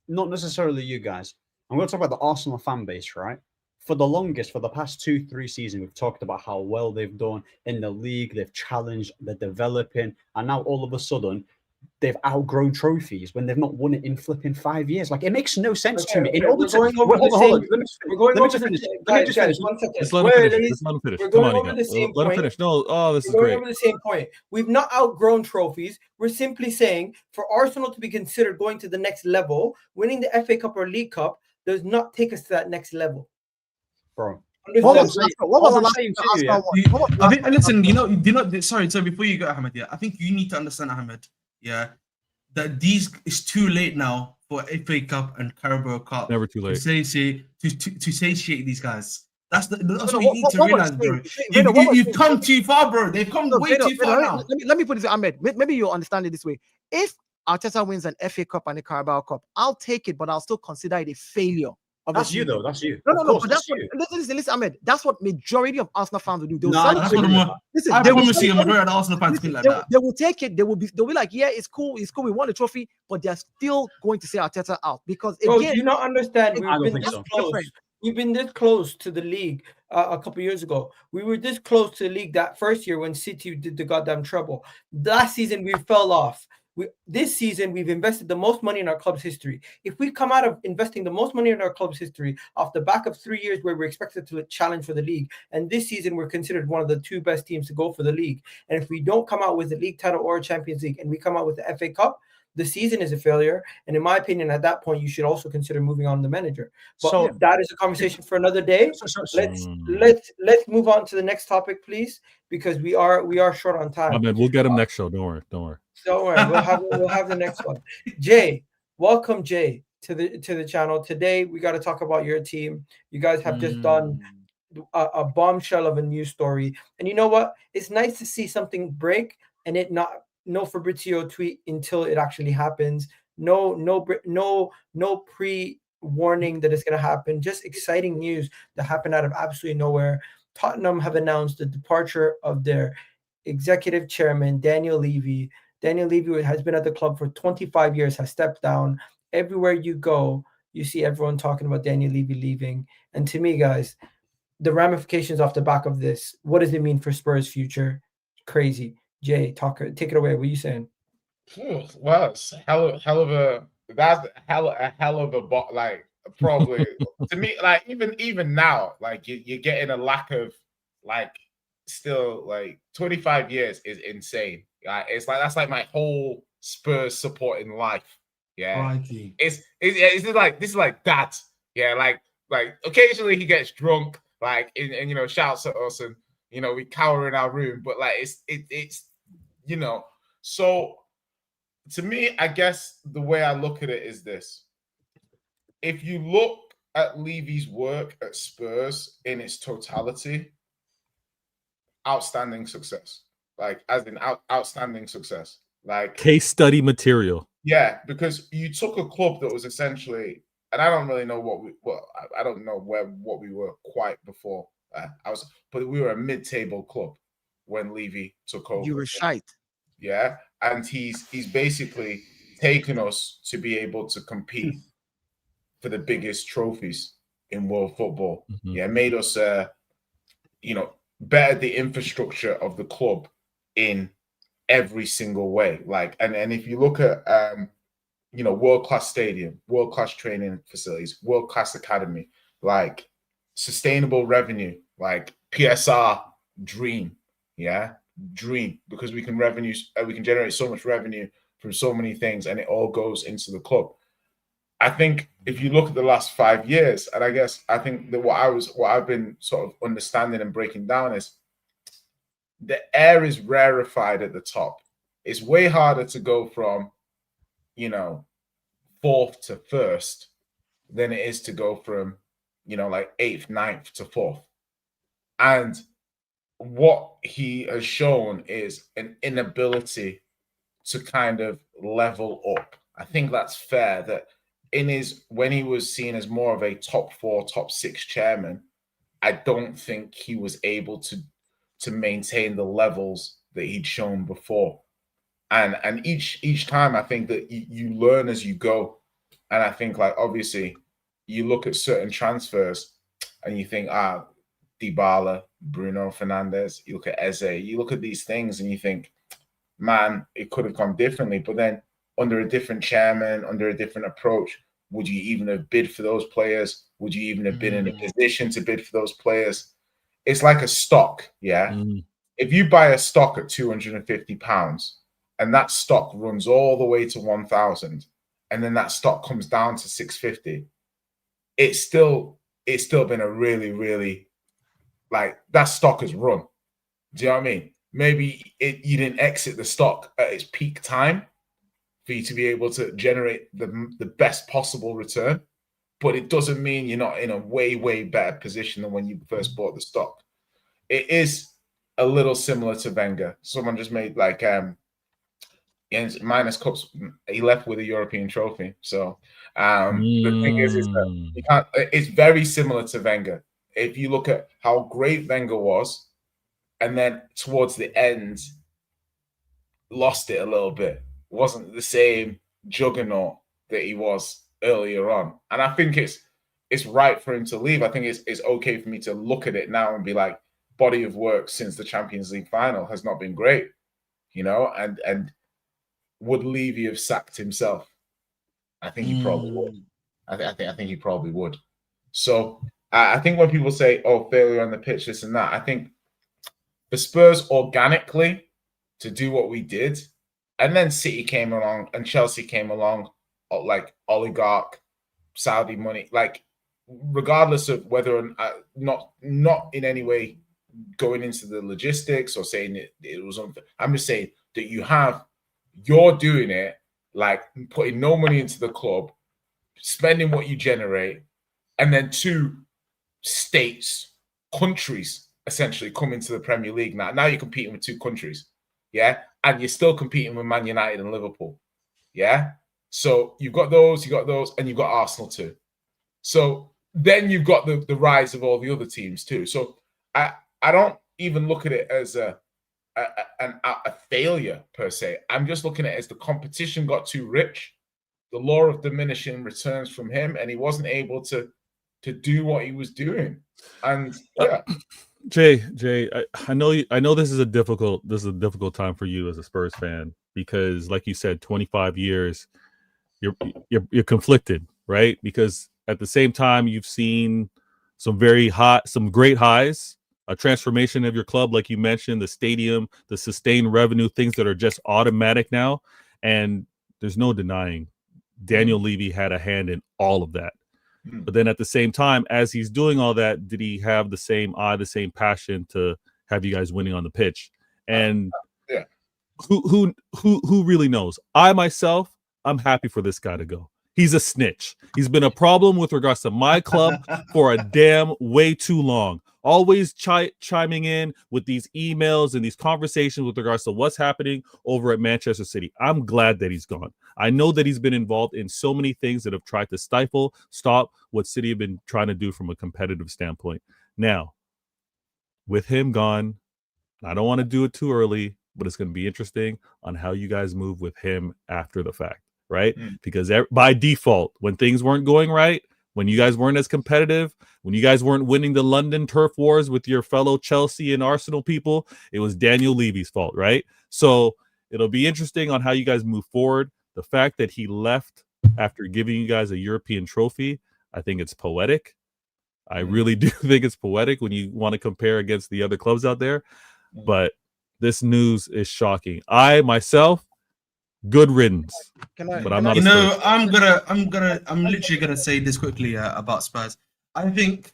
not necessarily you guys. I'm going to talk about the Arsenal fan base, right? For the past 2-3 seasons, we've talked about how well they've done in the league. They've challenged, they're developing, and now all of a sudden, they've outgrown trophies when they've not won it in flipping 5 years. Like, it makes no sense to me. In order to, We're going over the same point. Finish. No, this is great. We're going over the same point. We've not outgrown trophies. We're simply saying, for Arsenal to be considered going to the next level, winning the FA Cup or League Cup does not take us to that next level. Bro, what was the last I think, listen, sorry, so before you go, Ahmed, I think you need to understand, Ahmed, that it's too late now for FA Cup and Carabao Cup. Never too late. To satiate these guys. That's what you need to realize, bro. You've come too far, bro. They've come way too far now. Let me put this, Ahmed. Maybe you'll understand it this way. If Arteta wins an FA Cup and a Carabao Cup, I'll take it, but I'll still consider it a failure. That's you, though. That's you. No. But that's what. Listen, Ahmed. That's what majority of Arsenal fans will do. I promise you, a majority of Arsenal fans think like that. They will take it. They'll be like, yeah, it's cool. We won the trophy, but they're still going to say Arteta out because do you not understand? We've been this close to the league a couple years ago. We were this close to the league that first year when City did the goddamn treble. Last season we fell off. This season, we've invested the most money in our club's history. If we come out of investing the most money in our club's history off the back of 3 years where we're expected to challenge for the league, and this season we're considered one of the 2 best teams to go for the league, and if we don't come out with the league title or a Champions League, and we come out with the FA Cup, the season is a failure. And in my opinion, at that point, you should also consider moving on the manager. But that is a conversation for another day. Let's move on to the next topic, please, because we are short on time. We'll get him next show. Don't worry. Don't worry. We'll have the next one. Jay, welcome, Jay, to the channel. Today we got to talk about your team. You guys have just done a bombshell of a news story, and you know what? It's nice to see something break and it not no Fabrizio tweet until it actually happens. No pre-warning that it's going to happen. Just exciting news that happened out of absolutely nowhere. Tottenham have announced the departure of their executive chairman, Daniel Levy. Daniel Levy has been at the club for 25 years, has stepped down. Everywhere you go, you see everyone talking about Daniel Levy leaving. And to me, guys, the ramifications off the back of this, what does it mean for Spurs' future? Crazy. Jay, take it away. What are you saying? Well, it's hell of a that's a hell of a like probably to me, like even now, like you're getting a lack of like still like 25 years is insane. Like it's like that's like my whole Spurs supporting life. Yeah. Crikey. It's just like this is like that. Yeah, like occasionally he gets drunk, like and you know, shouts at us and you know, we cower in our room, but like it's you know, so to me, I guess the way I look at it is this. If you look at Levy's work at Spurs in its totality, outstanding success. Like, as in outstanding success. Like, case study material. Yeah, because you took a club that was essentially, and I don't really know I don't know what we were quite before. But we were a mid-table club when Levy took over. You were shite. Yeah, and he's basically taken us to be able to compete for the biggest trophies in world football. Mm-hmm. Yeah, made us, better the infrastructure of the club in every single way. Like, and if you look at, world-class stadium, world-class training facilities, world-class academy, like sustainable revenue, like PSR dream, dream, because we can generate so much revenue from so many things, and it all goes into the club. I think if you look at the last 5 years, and I think that what I've been sort of understanding and breaking down is the air is rarefied at the top. It's way harder to go from, fourth to first than it is to go from, like eighth, ninth to fourth. And what he has shown is an inability to kind of level up. I think that's fair that when he was seen as more of a top 4, top 6 chairman, I don't think he was able to maintain the levels that he'd shown before. And each time I think that you learn as you go. And I think, like, obviously you look at certain transfers and you think, Dybala, Bruno Fernandes, you look at Eze, you look at these things and you think, man, it could have gone differently. But then under a different chairman, under a different approach, would you even have bid for those players? Would you even have been in a position to bid for those players? It's like a stock, yeah? If you buy a stock at £250 and that stock runs all the way to 1,000 and then that stock comes down to 650, it's still been a really, really, like, that stock has run. Do you know what I mean? Maybe you didn't exit the stock at its peak time for you to be able to generate the best possible return, but it doesn't mean you're not in a way, way better position than when you first bought the stock. It is a little similar to Wenger. Someone just made like minus cups. He left with a European trophy. So the thing is that you can't. It's very similar to Wenger. If you look at how great Wenger was, and then towards the end, lost it a little bit. Wasn't the same juggernaut that he was earlier on. And I think it's right for him to leave. I think it's okay for me to look at it now and be like, body of work since the Champions League final has not been great, and would Levy have sacked himself? I think he probably would. I think he probably would. So I think when people say, failure on the pitch, this and that, I think for Spurs organically to do what we did, and then City came along and Chelsea came along, like oligarch, Saudi money, like regardless of whether or not in any way going into the logistics or saying it was unfair. I'm just saying that you're doing it, like putting no money into the club, spending what you generate, and then 2 countries essentially come into the Premier League now. Now you're competing with 2 countries. Yeah. and you're still competing with Man United and Liverpool. Yeah. So you've got those, and you've got Arsenal too. So then you've got the rise of all the other teams too. So I don't even look at it as a failure per se. I'm just looking at it as the competition got too rich, the law of diminishing returns from him, and he wasn't able to do what he was doing. And yeah. Jay, I know this is a difficult time for you as a Spurs fan, because like you said, 25 years, you're conflicted, right? Because at the same time, you've seen some great highs, a transformation of your club, like you mentioned, the stadium, the sustained revenue, things that are just automatic now. And there's no denying Daniel Levy had a hand in all of that. But then at the same time, as he's doing all that, did he have the same passion to have you guys winning on the pitch? And yeah, who really knows? I'm happy for this guy to go. He's a snitch. He's been a problem with regards to my club for a damn way too long. Always chiming in with these emails and these conversations with regards to what's happening over at Manchester City. I'm glad that he's gone. I know that he's been involved in so many things that have tried to stop what City have been trying to do from a competitive standpoint. Now, with him gone, I don't want to do it too early, but it's going to be interesting on how you guys move with him after the fact, right? Because by default, when things weren't going right, when you guys weren't as competitive, when you guys weren't winning the London turf wars with your fellow Chelsea and Arsenal people, it was Daniel Levy's fault, right? So it'll be interesting on how you guys move forward. The fact that he left after giving you guys a European trophy, I think it's poetic. I really do think it's poetic when you want to compare against the other clubs out there. But this news is shocking. I myself, good riddance. But I'm not. I'm literally gonna say this quickly about Spurs. I think,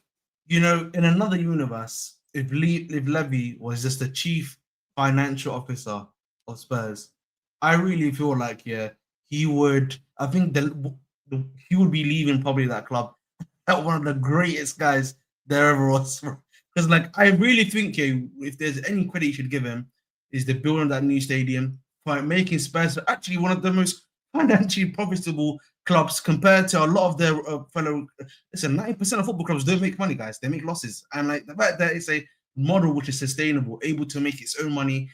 in another universe, if Levy was just the chief financial officer of Spurs, I really feel like he would. I think he would be leaving probably that club at one of the greatest guys there ever was. Because I really think if there's any credit you should give him, is the building of that new stadium, by making Spurs actually one of the most financially profitable clubs compared to a lot of their fellow. Listen, 90% of football clubs don't make money, guys. They make losses. And the fact that it's a model which is sustainable, able to make its own money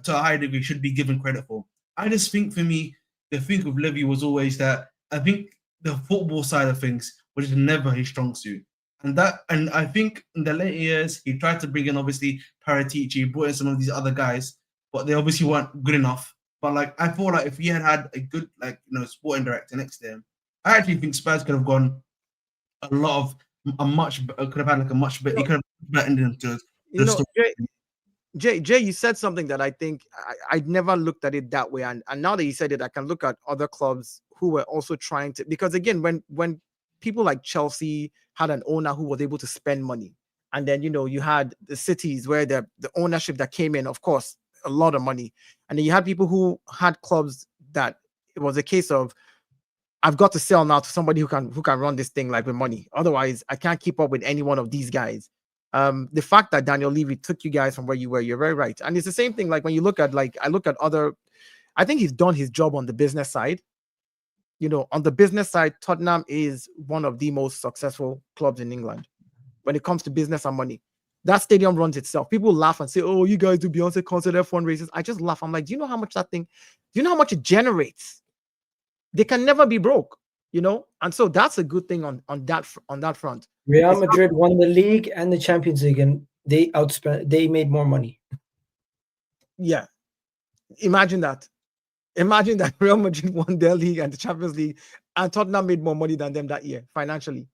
to a high degree, should be given credit for. I just think, for me, the thing with Levy was always that I think the football side of things was never his strong suit. And I think in the later years, he tried to bring in, obviously, Paratici, brought in some of these other guys, but they obviously weren't good enough. But I feel like if he had a good sporting director next to him, I actually think Spurs could have gone could have had a much better. He could have better ended to Jay, you said something that I think I'd never looked at it that way, and now that you said it, I can look at other clubs who were also trying to, because again, when people like Chelsea had an owner who was able to spend money, and then you had the cities where the ownership that came in, of course, a lot of money, and then you had people who had clubs that it was a case of, I've got to sell now to somebody who can run this thing with money. Otherwise, I can't keep up with any one of these guys. The fact that Daniel Levy took you guys from where you were, you're very right. And it's the same thing. When you look at, I look at other, I think he's done his job on the business side. On the business side, Tottenham is one of the most successful clubs in England when it comes to business and money. That stadium runs itself. People laugh and say, "Oh, you guys do Beyonce concert fundraisers." I just laugh. I'm like, do you know how much it generates? They can never be broke, and so that's a good thing on that front. Real Madrid won the league and the Champions League, and they made more money. Yeah, imagine that Real Madrid won their league and the Champions League, and Tottenham made more money than them that year financially.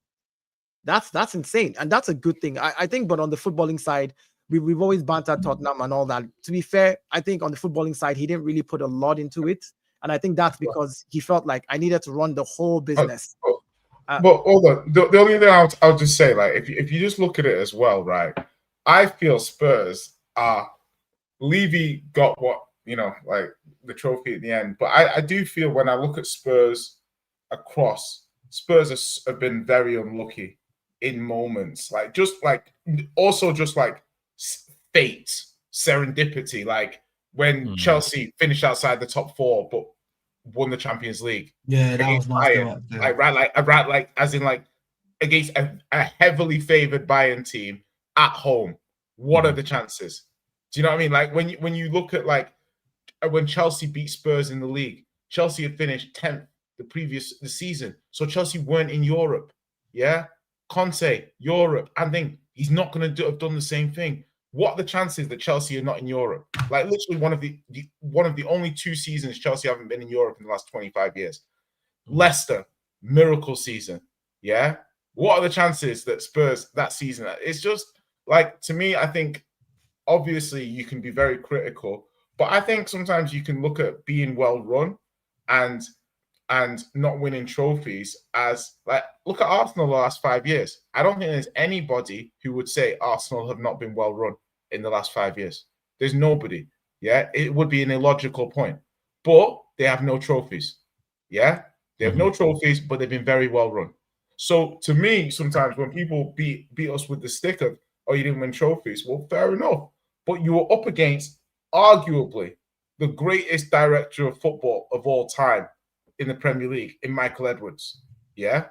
That's insane, and that's a good thing, I think. But on the footballing side, we've always bantered Tottenham and all that. To be fair, I think on the footballing side, he didn't really put a lot into it, and I think that's because he felt like I needed to run the whole business. But hold on, the only thing I'll just say, if you just look at it as well, right? I feel Spurs Levy got what the trophy at the end, but I do feel when I look at Spurs across, Spurs have been very unlucky in moments, just fate, serendipity. when Chelsea finished outside the top 4 but won the Champions League. Yeah, that was my Bayern, against a heavily favored Bayern team at home. What are the chances? Do you know what I mean? Like when you look at like when Chelsea beat Spurs in the league, Chelsea had finished 10th the season, so Chelsea weren't in Europe. Yeah, Conte, Europe, and then he's not going to have done the same thing. What are the chances that Chelsea are not in Europe? Like literally one of the only 2 seasons Chelsea haven't been in Europe in the last 25 years. Leicester, miracle season. Yeah. What are the chances that Spurs that season? It's just like, to me, I think obviously you can be very critical, but I think sometimes you can look at being well run and not winning trophies as, like, look at Arsenal the last 5 years. I don't think there's anybody who would say Arsenal have not been well run in the last 5 years. There's nobody. Yeah, it would be an illogical point, but they have no trophies. Yeah, they have no trophies, but they've been very well run. So to me, sometimes when people beat us with the stick of, oh, you didn't win trophies, well, fair enough, but you were up against arguably the greatest director of football of all time in the Premier League, in Michael Edwards. Yeah,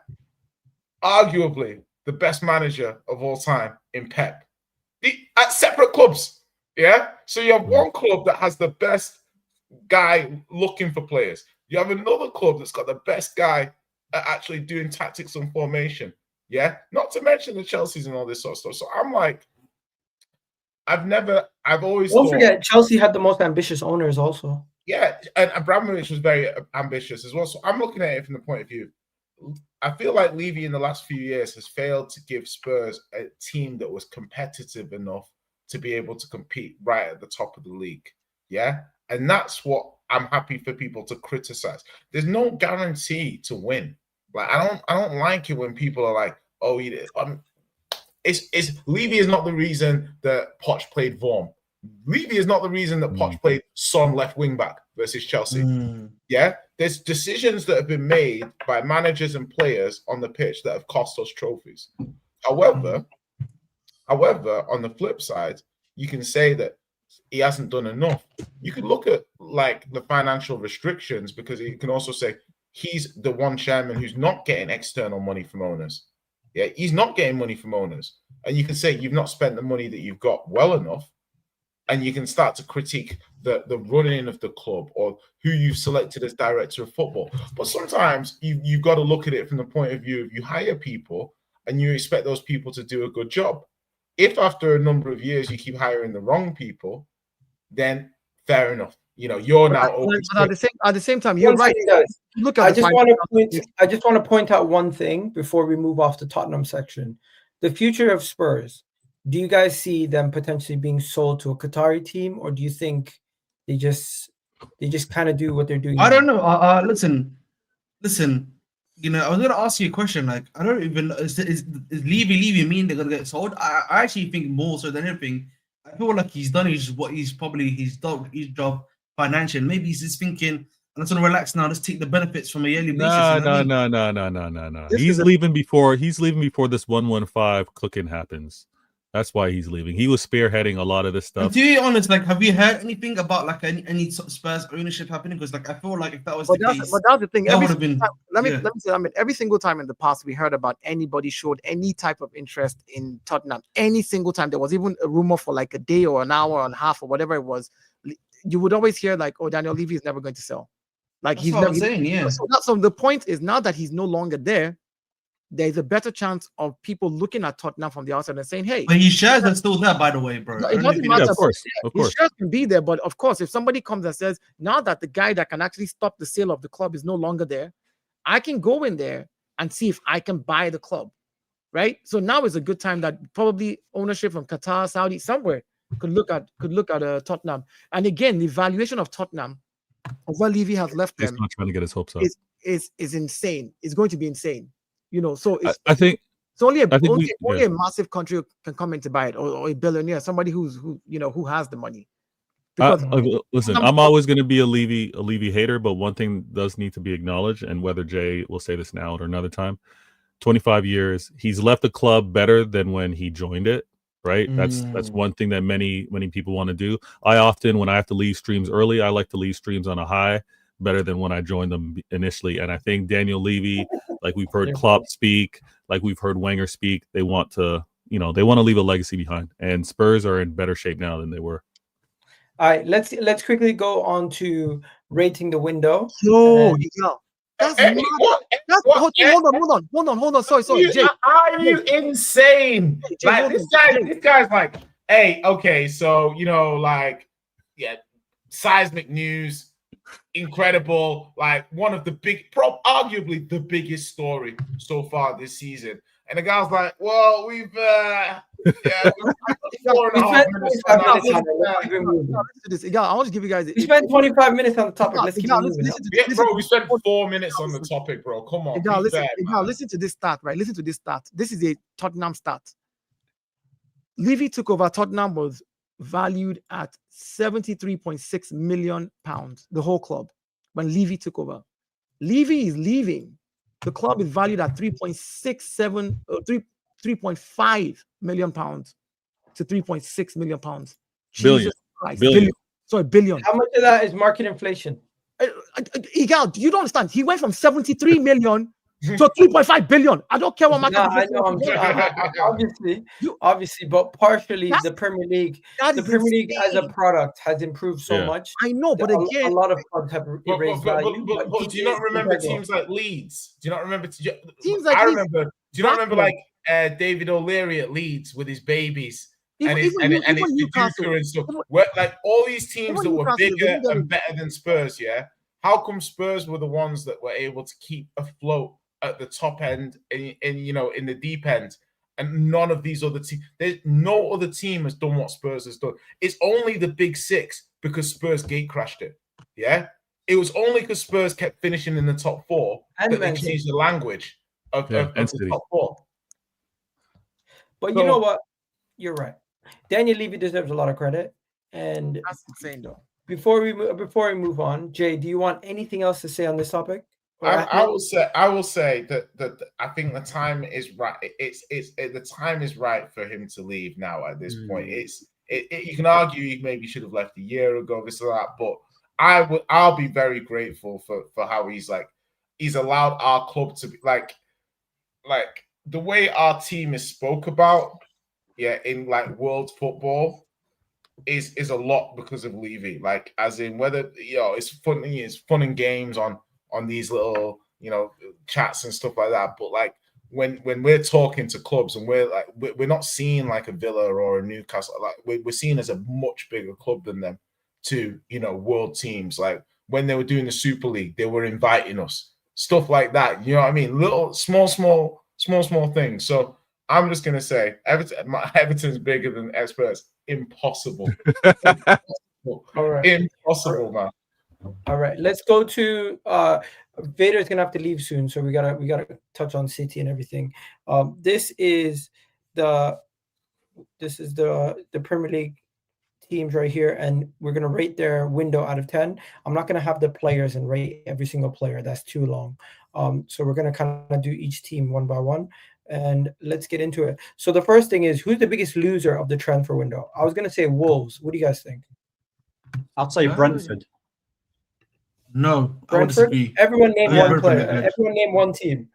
arguably the best manager of all time in Pep. At separate clubs. Yeah, so you have one club that has the best guy looking for players. You have another club that's got the best guy at actually doing tactics and formation. Yeah, not to mention the Chelseas and all this sort of stuff. So I'm like, I've always don't forget Chelsea had the most ambitious owners also. Yeah, and Abramovich was very ambitious as well. So I'm looking at it from the point of view, I feel like Levy in the last few years has failed to give Spurs a team that was competitive enough to be able to compete right at the top of the league. Yeah, and that's what I'm happy for people to criticize. There's no guarantee to win. Like I don't like it when people are like, oh, it's Levy is not the reason that Poch played Vorm. Levy is not the reason that Poch played Son left wing back versus Chelsea. Yeah, there's decisions that have been made by managers and players on the pitch that have cost us trophies. However, on the flip side, you can say that he hasn't done enough. You could look at like the financial restrictions, because you can also say he's the one chairman who's not getting external money from owners. Yeah, he's not getting money from owners. And you can say you've not spent the money that you've got well enough. And you can start to critique the running of the club or who you've selected as director of football. But sometimes you've got to look at it from the point of view of you hire people and you expect those people to do a good job. If after a number of years you keep hiring the wrong people, then fair enough. You know, you're now open. But at the same time, you're right. Look at I just want to point out one thing before we move off the Tottenham section. The future of Spurs. Do you guys see them potentially being sold to a Qatari team, or do you think they just kind of do what they're doing? I don't know. Listen. You know, I was going to ask you a question. Like, I don't even is Levy mean they're going to get sold? I actually think more so than anything, I feel like he's done his job financially. Maybe he's just thinking, I'm just going to relax now. Let's take the benefits from a yearly basis. No. He's leaving before this 115 cooking happens. That's why he's leaving. He was spearheading a lot of this stuff. And to be honest, like, have you heard anything about like any Spurs ownership happening? Because like I feel like if that was the case, but that's the thing. That would have been. Let me say. I mean, every single time in the past we heard about anybody showed any type of interest in Tottenham. Any single time there was even a rumor for like a day or an hour and a half or whatever it was, you would always hear like, "Oh, Daniel Levy is never going to sell." Like That's what I'm saying, yeah. So the point is now that he's no longer there, there's a better chance of people looking at Tottenham from the outside and saying, "Hey." But his shares are still there, by the way, bro. No, it doesn't matter. Of course. His shares can be there, but of course, if somebody comes and says, "Now that the guy that can actually stop the sale of the club is no longer there, I can go in there and see if I can buy the club," right? So now is a good time that probably ownership from Qatar, Saudi, somewhere could look at Tottenham. And again, the valuation of Tottenham, of what Levy has left them, he's not trying to get his hopes up. Is insane. It's going to be insane. You know, so I think it's only a massive country can come in to buy it, or a billionaire, somebody who has the money. Because listen, I'm always going to be a Levy hater, but one thing does need to be acknowledged, and whether Jay will say this now or another time, 25 years, he's left the club better than when he joined it, right? That's one thing that many people want to do. I often, when I have to leave streams early, I like to leave streams on a high, better than when I joined them initially. And I think Daniel Levy, like we've heard Klopp speak, like we've heard Wenger speak, they want to leave a legacy behind. And Spurs are in better shape now than they were. All right, let's quickly go on to rating the window. That's Hey, mad. what? That's What? Hold on. Sorry, Jay. Are you insane? Jay, Like hold this on. guy, this guy's like, hey, okay, so seismic news, incredible, like one of the arguably the biggest story so far this season. And the guy's like, well, we've I want to give you guys. We spent 25 minutes on the topic. Let's keep it moving. Bro, we spent 4 minutes on the topic, bro. Come on. Listen to this stat, right? Listen to this stat. This is a Tottenham stat. Levy took over. Tottenham was valued at £73.6 million. The whole club when Levy took over. Levy is leaving. The club is valued at 3.5 million pounds to 3.6 million pounds. Billion. Billion. Sorry, billion. How much of that is market inflation? You don't understand. He went from 73 million to 3.5 billion. I don't care what market inflation. Obviously, but partially the Premier League. The Premier League as a product has improved so much. I know, but again, a lot of clubs have raised value. But do you not remember teams like Leeds? Do you not remember teams like Leeds? Do you not remember like David O'Leary at Leeds with his babies and his Newcastle and stuff? Like all these teams that were bigger and better than Spurs, yeah. How come Spurs were the ones that were able to keep afloat at the top end in the deep end, and none of these other teams? There's no other team has done what Spurs has done. It's only the big six because Spurs gate crashed it. Yeah, it was only because Spurs kept finishing in the top four that they changed the language of the top four. But you know what? You're right. Daniel Levy deserves a lot of credit, and that's insane though. Before we move on, Jay, do you want anything else to say on this topic? I will say that I think the time is right. The time is right for him to leave now. At this point, you can argue he maybe should have left a year ago, this or that, but I'll be very grateful for how he's allowed our club to be like the way our team is spoke about, in like world football. Is a lot because of Levy, like as in whether it's fun and games on these little chats and stuff like that, but like when we're talking to clubs and we're not seen like a Villa or a Newcastle, like we're seen as a much bigger club than them to world teams. Like when they were doing the Super League, they were inviting us, stuff like that, you know what I mean, little small things. So I'm just gonna say Everton's bigger than Spurs. Impossible. All right. Impossible, man. All right, let's go to Vader's gonna have to leave soon, so we gotta touch on City and everything. This is the Premier League teams right here, and we're gonna rate their window out of 10. I'm not gonna have the players and rate every single player. That's too long. So we're gonna kind of do each team one by one. And let's get into it. So the first thing is, who's the biggest loser of the transfer window? I was going to say Wolves. What do you guys think? I'll say Brentford. No, Brentford. Everyone name one player. Everyone name one team.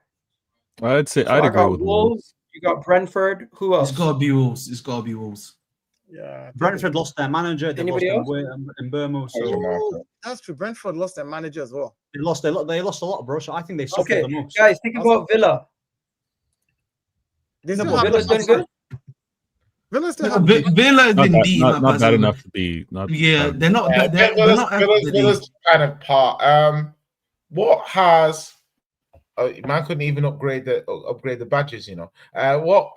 I'd agree with Wolves. You got Brentford. Who else? It's got to be Wolves. Yeah. Brentford lost their manager. Anybody else? In Burma. So that's true. Brentford lost their manager as well. They lost a lot, bro. So I think they suffered the most. Guys, think about Villa. Villa's doing good. Villa's indeed not bad enough to be. They're not. Villa's kind of part. What has? Man couldn't even upgrade the badges. What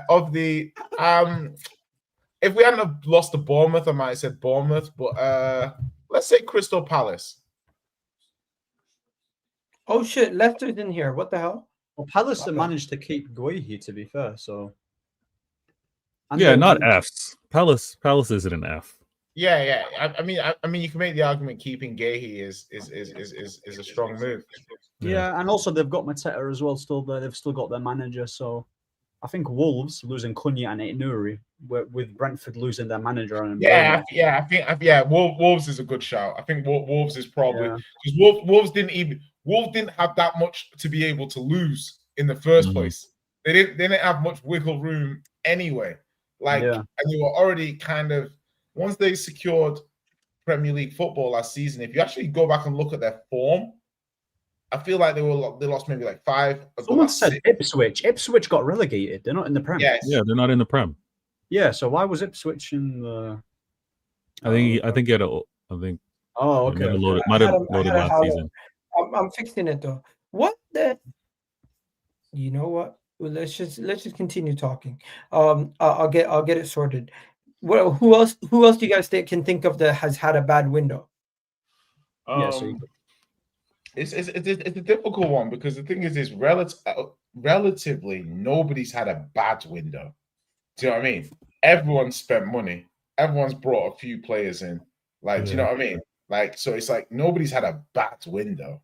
of the if we hadn't have lost to Bournemouth, I might have said Bournemouth, but let's say Crystal Palace. Oh shit, Leicester's in here. What the hell? Well, Palace managed to keep Guehi, to be fair. So, not Fs. Palace isn't an F. Yeah. I mean, you can make the argument keeping Guehi is a strong move. Yeah, and also they've got Mateta as well. Still, they've still got their manager. So, I think Wolves losing Cunha and Aït-Nouri, with Brentford losing their manager. And I think Wolves is a good shout. I think Wolves is probably because Wolves didn't have that much to be able to lose in the first place. They didn't have much wiggle room anyway. And you were already kind of, once they secured Premier League football last season, if you actually go back and look at their form, I feel like they lost maybe like 5. Someone said Ipswich. Ipswich got relegated. They're not in the Prem. Yes. Yeah, they're not in the Prem. Yeah, so why was Ipswich in the? I think he had a. I think. Oh, okay. Might have loaded last season. I'm fixing it though. What the? You know what? Well, let's just continue talking. I'll get it sorted. Well, who else do you guys can think of that has had a bad window? It's a difficult one because the thing is relatively nobody's had a bad window. Do you know what I mean? Everyone's spent money. Everyone's brought a few players in. Do you know what I mean? So it's like nobody's had a bad window.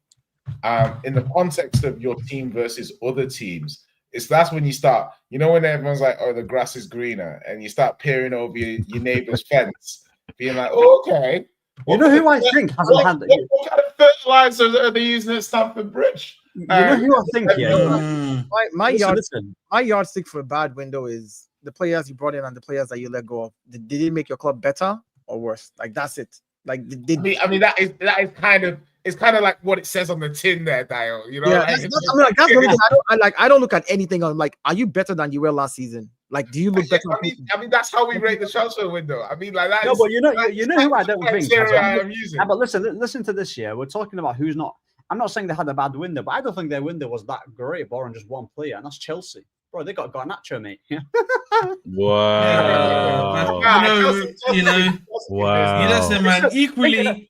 In the context of your team versus other teams, that's when you start, when everyone's like, oh, the grass is greener, and you start peering over your neighbor's fence, being like, oh, okay. Who I think hasn't had that? What kind of fertilizer are they using at Stamford Bridge? Who I think, my yardstick for a bad window is the players you brought in and the players that you let go of. Did they make your club better or worse? That's it. I mean, that is kind of, it's kind of like what it says on the tin there, Dial. That's the only thing I don't look at anything. I'm like, are you better than you were last season? Do you look better? I mean, that's how we rate the transfer window. I mean, like that. No, but you know who I don't think. But listen to this. Yeah, we're talking about who's not. I'm not saying they had a bad window, but I don't think their window was that great, barring just one player, and that's Chelsea. Bro, they got Garnacho, mate. Wow. Wow. Listen, man. Equally,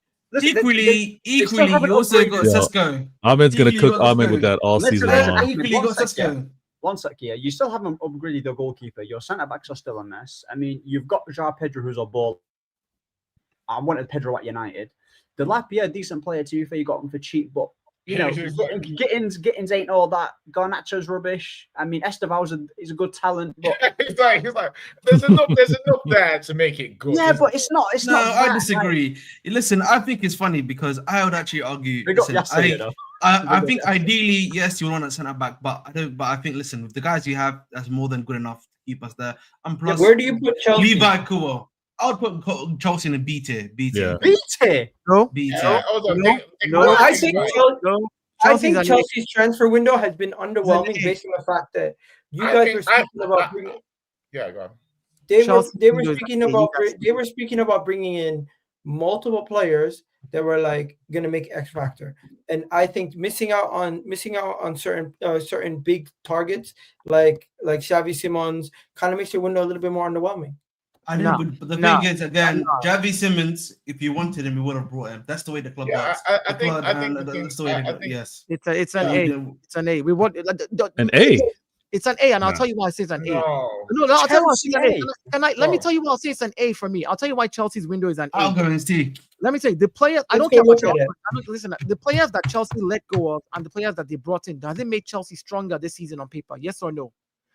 you also got Sesko. Ahmed's gonna cook Ahmed with that all season long. Equally got Sesko. One sec here. You still haven't upgraded your goalkeeper. Your centre backs are still a mess. I mean, you've got João Pedro, who's a ball. I wanted Pedro at United. The Lapia, decent player to you, you got him for cheap, but Gittins ain't all that. Garnacho's rubbish. I mean, Esteval's is a good talent, but he's like, there's enough there to make it good. Yeah, but it's not. No, I disagree. Listen, I think it's funny because I would actually argue. I think ideally, yes, you want a centre back, but I think, listen, with the guys you have, that's more than good enough to keep us there. And plus, where do you put Chelsea? Levi Kuo. I would put Chelsea in a B tier. B tier. B tier. No. B tier. No. I think Chelsea's transfer window has been underwhelming based on the fact that you guys were speaking about bringing. Yeah, go on. They were speaking about bringing in multiple players that were going to make X factor, and I think missing out on certain big targets like Xavi Simons kind of makes your window a little bit more underwhelming. I know, but the thing is, again, Xavi Simons, if you wanted him, you would have brought him. That's the way the club works. I think that's the way yes. It's an A. It's an A. We want an A. It's an A, and I'll tell you why I say it's an A. No, I'll tell you why it's an A. Let me tell you why I'll say it's an A for me. I'll tell you why Chelsea's window is an A. I'll go and see. Let me tell you, the players. I don't care about Chelsea. Listen, the players that Chelsea let go of and the players that they brought in, does it make Chelsea stronger this season on paper? Yes or no?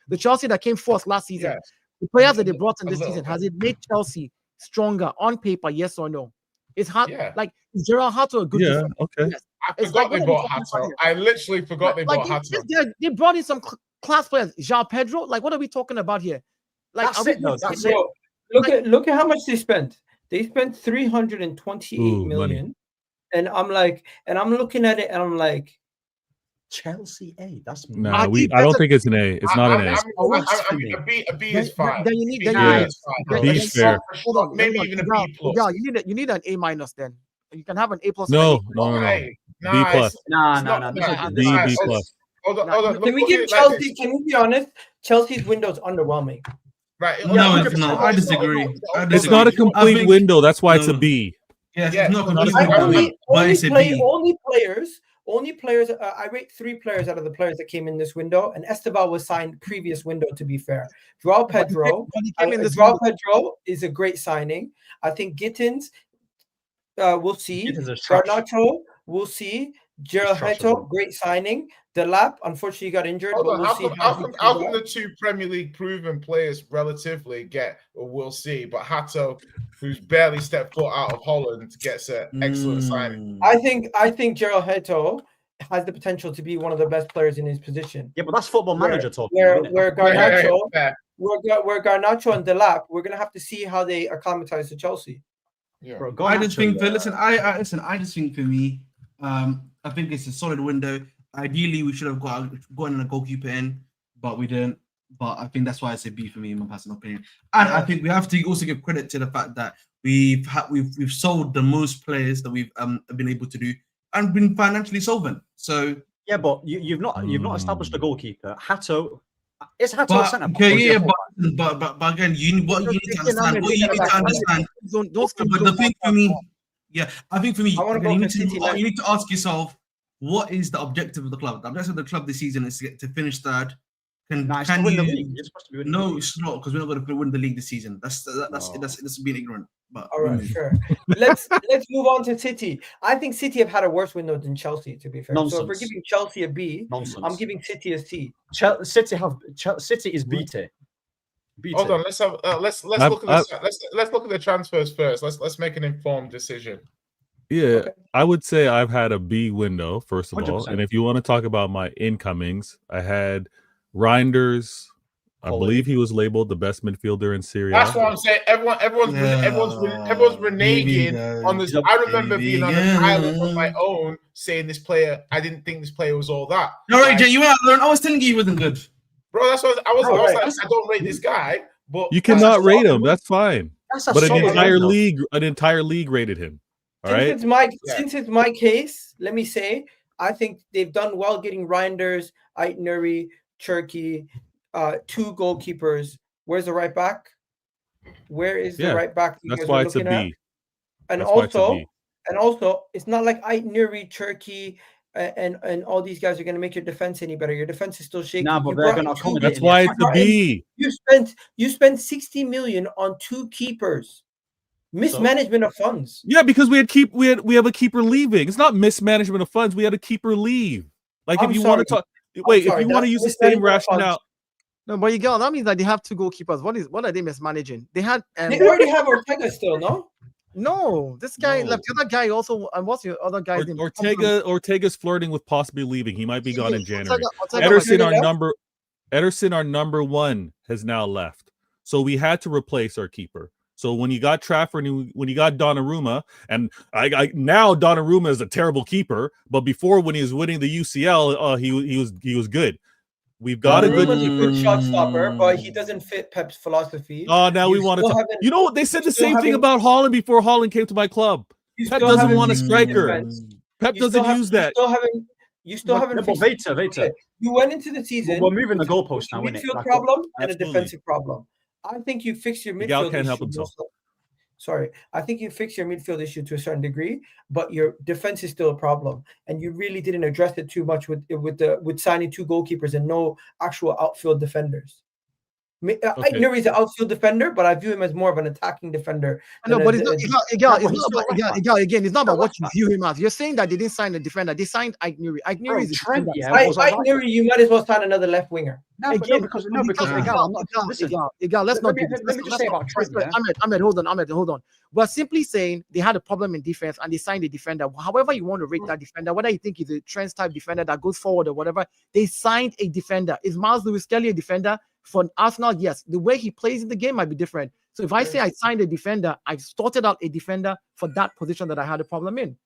The Chelsea that came fourth last season. Yes. The players that they brought in this season, has it made Chelsea stronger on paper? Yes or no? It's hard. Yeah. Is Gerald Hato a good defender? Okay. Yes. I forgot they bought Hato. I literally forgot they bought Hato. They brought in some class players. João Pedro. What are we talking about here? That's it. Look at how much they spent. They spent 328 million. Money. And I'm looking at it and I'm like, Chelsea A. That's I don't think it's an A. It's not an A. A B is fine. Then you need B's fair. Maybe even a B plus. Yeah, you need an A minus then. You can have an A plus. No. B plus. No. B plus. Hold on. Can we give Chelsea? Can we be honest? Chelsea's window is underwhelming. Right. No, it's not. I disagree. It's not a complete window. That's why it's a B. Yes, it's not complete. But it's a B. Only players. I rate 3 players out of the players that came in this window, and Esteval was signed previous window. To be fair, João Pedro is a great signing. I think Gittins, we'll see. We'll see. Gerald trash, Heto, bro. great signing. Delap, unfortunately, got injured, Hold but on, we'll see how he come comes out. the two Premier League proven players relatively get, or we'll see, but Hato, who's barely stepped foot out of Holland, gets an excellent signing. I think Gerald Heto has the potential to be one of the best players in his position. Yeah, but that's football manager talking. Where Garnacho, Yeah. where Garnacho and Delap, we're gonna have to see how they acclimatize to Chelsea. Yeah. Bro, I just think I just think for me, I think it's a solid window. Ideally, we should have gotten a goalkeeper in, but we didn't. But I think that's why I say B for me, in my personal opinion. And I think we have to also give credit to the fact that we've sold the most players that we've been able to do and been financially solvent. So yeah, but you've not established a goalkeeper. Hato is Hato but, a centre back? okay, yeah, but again, you need to understand. But the thing for me, yeah, I think for me, you need to ask yourself, what is the objective of the club? The objective of the club this season is to finish third. Can win the league? You're supposed to be winning the league. It's not, because we're not going to win the league this season. That's being ignorant. But all right, sure. Let's move on to City. I think City have had a worse window than Chelsea, to be fair. Nonsense. So if we're giving Chelsea a B, Nonsense. I'm giving City a C. City is BT. Hold on, let's look at the transfers first. Let's make an informed decision. Yeah, Okay. I would say I've had a B window, first of all. 100%. And if you want to talk about my incomings, I had Reinders. I believe he was labeled the best midfielder in Serie A. That's what I'm saying. Everyone's reneging on this. I remember being on an island on my own, saying this player. I didn't think this player was all that. No, right, Jay, you weren't alone. I was telling you he wasn't good, bro. That's what I was like. I don't rate this guy, but You cannot rate him. That's fine. But an solid entire league rated him. All right. Since it's my case, let me say I think they've done well getting Reinders, Ait-Nouri, Cherki, 2 goalkeepers. Where's the right back? Where is the right back? That's why it's a B. And also, it's not like Ait-Nouri, Cherki, and all these guys are going to make your defense any better. Your defense is still shaky. Nah, but they're going to accommodate. That's why it's a B. You spent 60 million on 2 keepers. Mismanagement of funds. Yeah, because we have a keeper leaving. It's not mismanagement of funds. We had a keeper leave. Like if you want to talk, if you want to use the same rationale. No, but that means that they have 2 goalkeepers. What are they mismanaging? They already have Ortega still, no? No, this guy left. The other guy also. And what's your other guy's name? Ortega's flirting with possibly leaving. He might be gone in January. Ederson, our number 1, has now left. So we had to replace our keeper. So when you got Trafford and when you got Donnarumma, and now Donnarumma is a terrible keeper, but before when he was winning the UCL, he was good. We've got a good shot stopper, but he doesn't fit Pep's philosophy. Oh, now we want to. You know what? They said the same thing about Haaland before Haaland came to my club. Pep doesn't want a striker. Pep doesn't use that. You still haven't. Veta. You went into the season. We're moving the goalpost now, isn't it? Midfield problem and a defensive problem. I think you fix your midfield can't issue. help himself. Sorry, I think you fix your midfield issue to a certain degree, but your defense is still a problem, and you really didn't address it too much with signing 2 goalkeepers and no actual outfield defenders. Ait-Nouri is an outfield defender, but I view him as more of an attacking defender. No, but it's not about what you view him as. You're saying that they didn't sign a defender; they signed Ait-Nouri. Ait-Nouri is Ait-Nouri. You might as well sign another left winger. Let's not. Let me just say about Trent. Ahmed, hold on. We're simply saying they had a problem in defense and they signed a defender. However you want to rate that defender, whether you think he's a Trent type defender that goes forward or whatever, they signed a defender. Is Miles Lewis-Kelly a defender? For Arsenal, yes. The way he plays in the game might be different. So if I say I signed a defender, I sorted out a defender for that position that I had a problem in.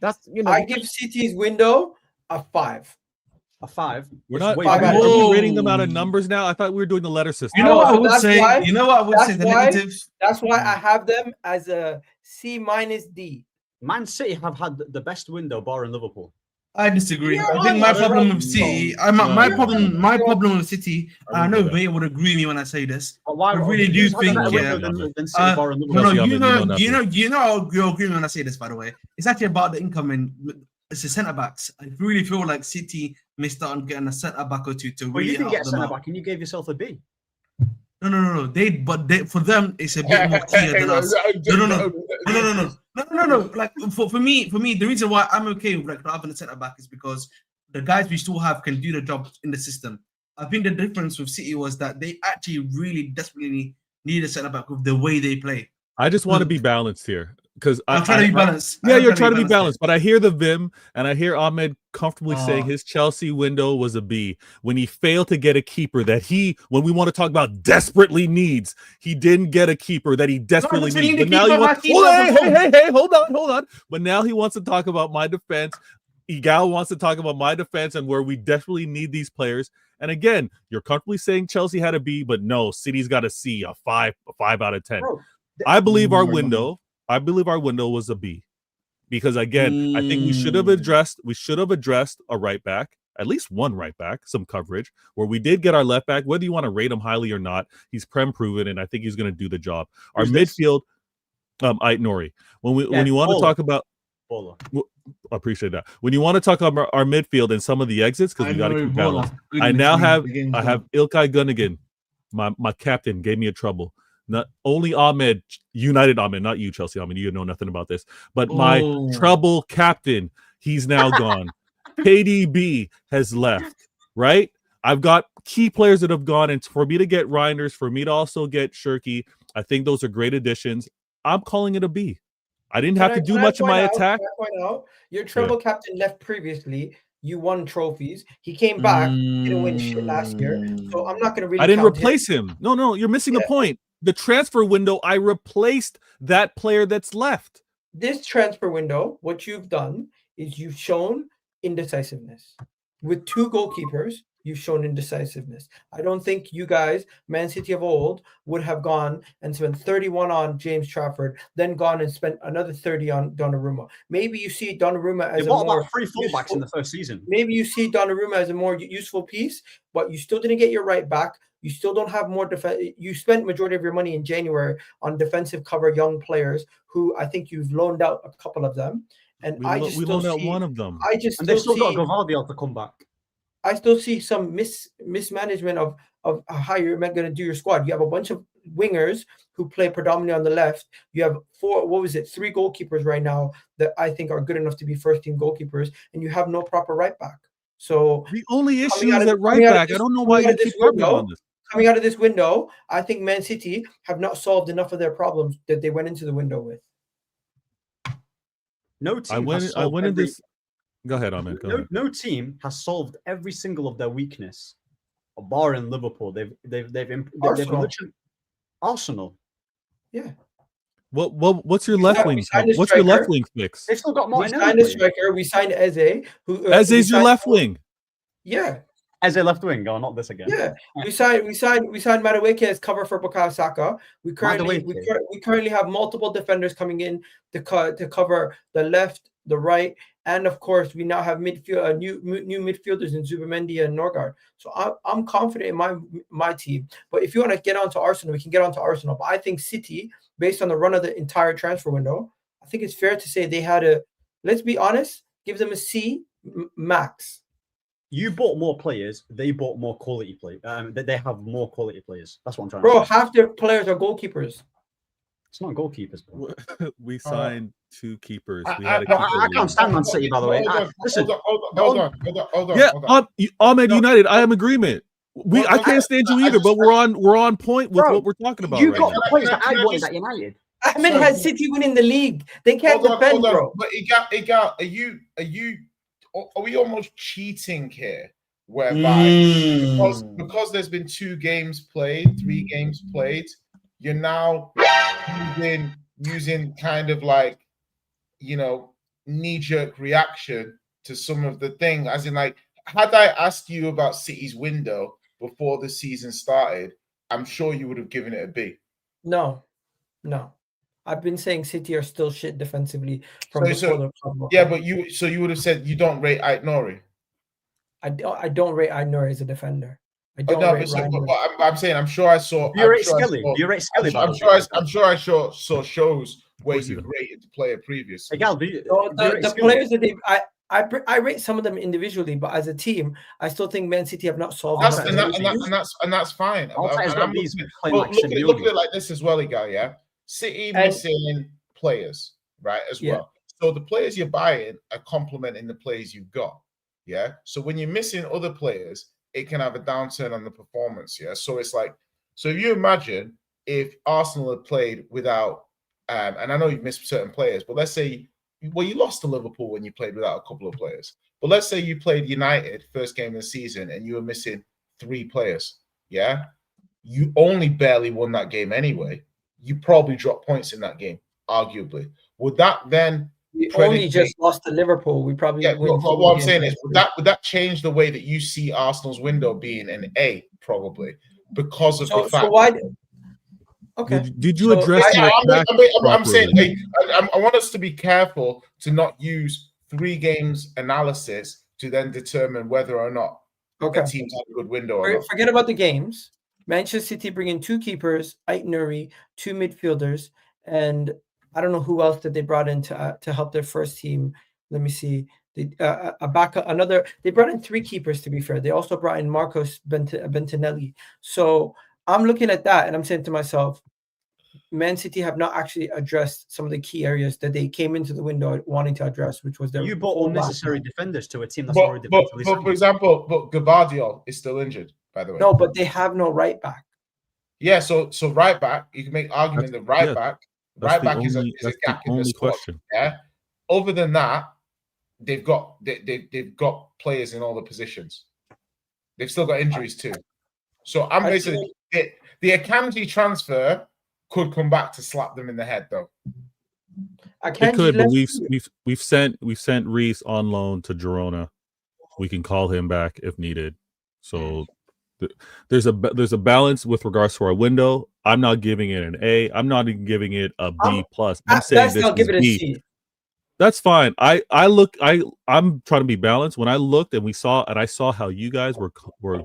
That's I give City's window a 5. A 5. We're not rating them out of numbers now. I thought we were doing the letter system. You know what I would say? The negatives. That's why I have them as a C- D. Man City have had the best window barring Liverpool. I disagree. I think my problem with City, my problem with City, I know Bayer would agree with me when I say this. I really do think, you're agreeing when I say this, by the way. It's actually about the incoming. It's the centre backs. I really feel like City missed out on getting a centre back or two to really. Well, you didn't get a centre back, and you gave yourself a B. No. For them, it's a bit more clear than us. No. Like for me, the reason why I'm okay with like not having a centre back is because the guys we still have can do the job in the system. I think the difference with City was that they actually really desperately need a centre back with the way they play. I just want to be balanced here because I'm trying to be balanced. Yeah, you're trying to be balanced, but I hear the Vim and I hear Ahmed comfortably saying his Chelsea window was a B when he failed to get a keeper that when we want to talk about desperately needs, he didn't get a keeper that he desperately needs. But now he wants, hey, hold on. But now he wants to talk about my defense. Igal wants to talk about my defense and where we desperately need these players. And again, you're comfortably saying Chelsea had a B, but no, City's got a C, a 5 out of 10. Bro, I believe our window was a B. Because again, I think we should have addressed a right back, at least one right back, some coverage, where we did get our left back, whether you want to rate him highly or not, he's prem proven, and I think he's going to do the job. Our midfield, Ait Nori. When you want to talk about I appreciate that. When you want to talk about our midfield and some of the exits, because we got to keep balance. I have Ilkay Gundogan, my captain, gave me a trouble. Not only Ahmed, United Ahmed, not you, Chelsea Ahmed. You know nothing about this. But my trouble captain, he's now gone. KDB has left, right? I've got key players that have gone. And for me to get Reinders, for me to also get Shirky, I think those are great additions. I'm calling it a B. I didn't have to do much in my attack. Your treble captain left previously. You won trophies. He came back, didn't win shit last year. So I'm not going to really. I didn't replace him. No, you're missing the point. The transfer window, I replaced that player that's left. This transfer window, what you've done is you've shown indecisiveness. With 2 goalkeepers, you've shown indecisiveness. I don't think you guys, Man City of old, would have gone and spent 31 on James Trafford, then gone and spent another 30 on Donnarumma. Maybe you see Donnarumma as about 3 fullbacks in the first season. Maybe you see Donnarumma as a more useful piece, but you still didn't get your right back. You still don't have more defense. You spent majority of your money in January on defensive cover young players who I think you've loaned out a couple of them. And we loaned out one of them. And they've still got Gavardiol to come back. I still see some mismanagement of how you're going to do your squad. You have a bunch of wingers who play predominantly on the left. You have 3 goalkeepers right now that I think are good enough to be first-team goalkeepers, and you have no proper right back. So the only issue is at right back. I don't know why you keep harping on this. Coming out of this window, I think Man City have not solved enough of their problems that they went into the window with. No team. Go ahead, Ahmed. No team has solved every single of their weakness, barring Liverpool. They've Arsenal. Yeah. What's your left wing? What's your left wing fix? They've still got Martin. We signed a striker. We signed Eze. Eze's your left wing. Yeah. Eze left wing. Oh, not this again. Yeah. We signed Madueke as cover for Bukayo Saka. We currently have multiple defenders coming in to cover the left, the right, and of course we now have new midfielders in Zubimendi and Norgard. So I'm confident in my team. But if you want to get onto Arsenal, we can get onto Arsenal. But I think City, based on the run of the entire transfer window, I think it's fair to say they had let's be honest, give them a C max. You bought more players. They bought more quality players. They have more quality players. That's what I'm trying to say. Bro, half their players are goalkeepers. It's not goalkeepers, bro. We signed 2 keepers. I can't stand Man City, by the way. Hold on. Yeah, Ahmed United. I am agreement. I can't stand you either, but we're on point with what we're talking about. You got the players that I wanted at United. Ahmed has City winning the league. They can't defend, bro. But Igal, are we almost cheating here? Whereby because there's been 2 games played, 3 games played, you're now using kind of like, knee-jerk reaction to some of the thing. As in, like, had I asked you about City's window before the season started, I'm sure you would have given it a B. No. I've been saying City are still shit defensively from but you would have said you don't rate Ait Nori. I don't rate Ait Nori as a defender. I'm saying I'm sure I saw. You rate Skelly. I'm sure I saw shows where you rated the player previous. Hey, Gal, the players that I rate some of them individually, but as a team, I still think Man City have not solved enough of those issues. And that's fine. Arteta's And got I'm these looking playing like look at Simeone. it like this as well, Igal, yeah? City And- missing players, right, as Yeah. well. So the players you're buying are complementing the players you've got, yeah? So when you're missing other players, it can have a downturn on the performance, yeah? So it's like, so if you imagine if Arsenal had played without, and I know you've missed certain players, but let's say, well, you lost to Liverpool when you played without a couple of players. But let's say you played United first game of the season and you were missing 3 players, yeah? You only barely won that game anyway. You probably dropped points in that game, arguably. Would that then We only just lost to Liverpool. We probably win. what I'm saying is, would that change the way that you see Arsenal's window being an A? Probably, because of the fact. So why? Okay. Did you address your attack I'm saying, properly? I want us to be careful to not use 3 games analysis to then determine whether or not Okay. a team's had a good window or not. Forget about the games. Manchester City bring in 2 keepers, Ait Nuri, 2 midfielders, and I don't know who else that they brought in to help their first team. Let me see. They brought in 3 keepers, to be fair. They also brought in Marcos Bentinelli. So I'm looking at that and I'm saying to myself, Man City have not actually addressed some of the key areas that they came into the window wanting to address, which was their. You bought unnecessary defenders to a team that's But already for example, Gvardiol is still injured, by the way. No, but they have no right back. Yeah, so right back, you can make argument that right back is a gap in the squad. Question. Yeah. Other than that, they've got players in all the positions. They've still got injuries too. So I'm basically the Akanji transfer could come back to slap them in the head, though. It could, but we've sent Reece on loan to Girona. We can call him back if needed. So there's a balance with regards to our window. I'm not giving it an A. I'm not even giving it a B plus. I'm saying this is B. C. That's fine. I'm trying to be balanced. When I looked and I saw how you guys were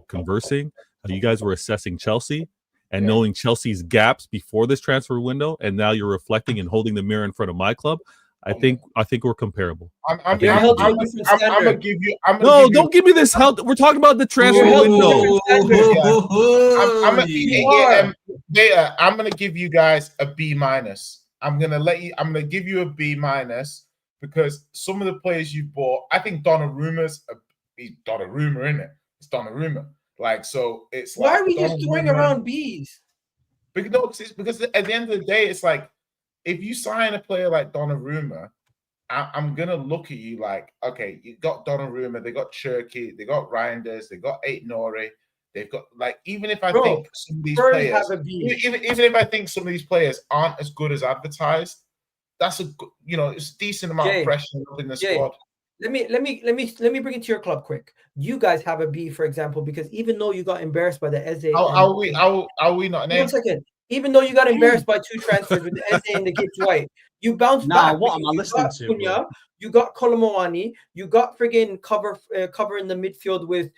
conversing, how you guys were assessing Chelsea and knowing Chelsea's gaps before this transfer window, and now you're reflecting and holding the mirror in front of my club. I think we're comparable. I'm gonna give you. Don't give me this help. We're talking about the transfer window. I'm gonna give you guys a B minus. I'm gonna give you a B minus because some of the players you bought, I think Donnarumma's Donnarumma, isn't it? It's Donnarumma. Like, so it's like, why are we just throwing around Bs? Because at the end of the day, it's like, if you sign a player like Donnarumma, I'm gonna look at you like, okay, you got Donnarumma, they got Cherky, they got Reinders, they got Ait Nuri, they've got like, even if I think some of these players, even if I think some of these players aren't as good as advertised, that's it's a decent amount of pressure in the squad. Let me bring it to your club quick. You guys have a B, for example, because even though you got embarrassed by the Eze, are we not an A? 1 second. Even though you got embarrassed by 2 transfers with the Eze and the Gibbs White, you bounced back. What am I listening to? Bro? You got Kolomowani, you got friggin' cover in the midfield with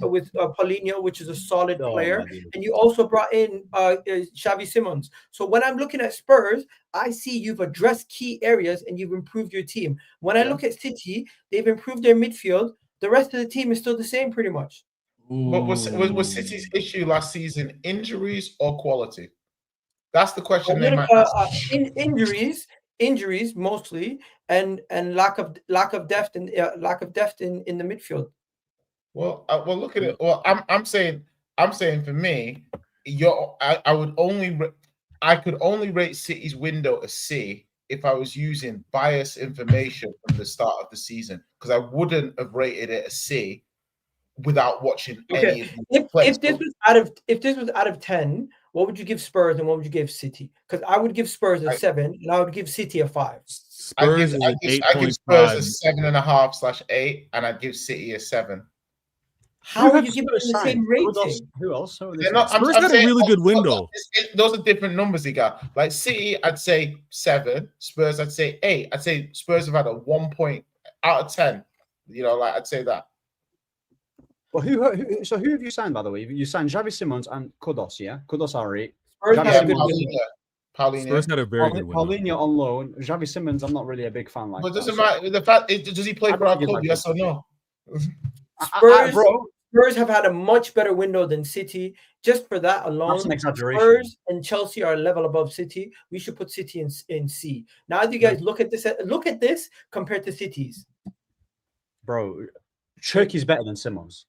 Paulinho, which is a solid player, and you also brought in Xavi Simons. So when I'm looking at Spurs, I see you've addressed key areas and you've improved your team. When I look at City, they've improved their midfield. The rest of the team is still the same, pretty much. But was City's issue last season injuries or quality? That's the question they might ask. Injuries mostly, and lack of depth in the midfield. Well, look at it. Well, I'm saying for me, I could only rate City's window a C if I was using biased information from the start of the season, because I wouldn't have rated it a C without watching any of the players. If this was out of 10, what would you give Spurs and what would you give City? Because I would give Spurs a 7 and I would give City a 5. Spurs I give Spurs a 7.5/8, and I'd give City a 7. How would you give them the same rating? Who else? Spurs had a really good window. Those are different numbers he got. Like City, I'd say 7. Spurs, I'd say 8. I'd say Spurs have had a 1 point out of 10. I'd say that. But who have you signed, by the way? You signed Xavi Simons and Kudos, yeah? Kudos are 8. Spurs Paulinho. had a very good window. Paulinho on loan. Xavi Simons, I'm not really a big fan like But that. doesn't matter. The fact does he play I for our don't think club? he's Yes or no? Spurs, bro, Spurs have had a much better window than City. Just for that alone, that's an exaggeration. Spurs and Chelsea are a level above City. We should put City in C. Now, if you guys look at this compared to City's. Bro, Turkey's better than Simons.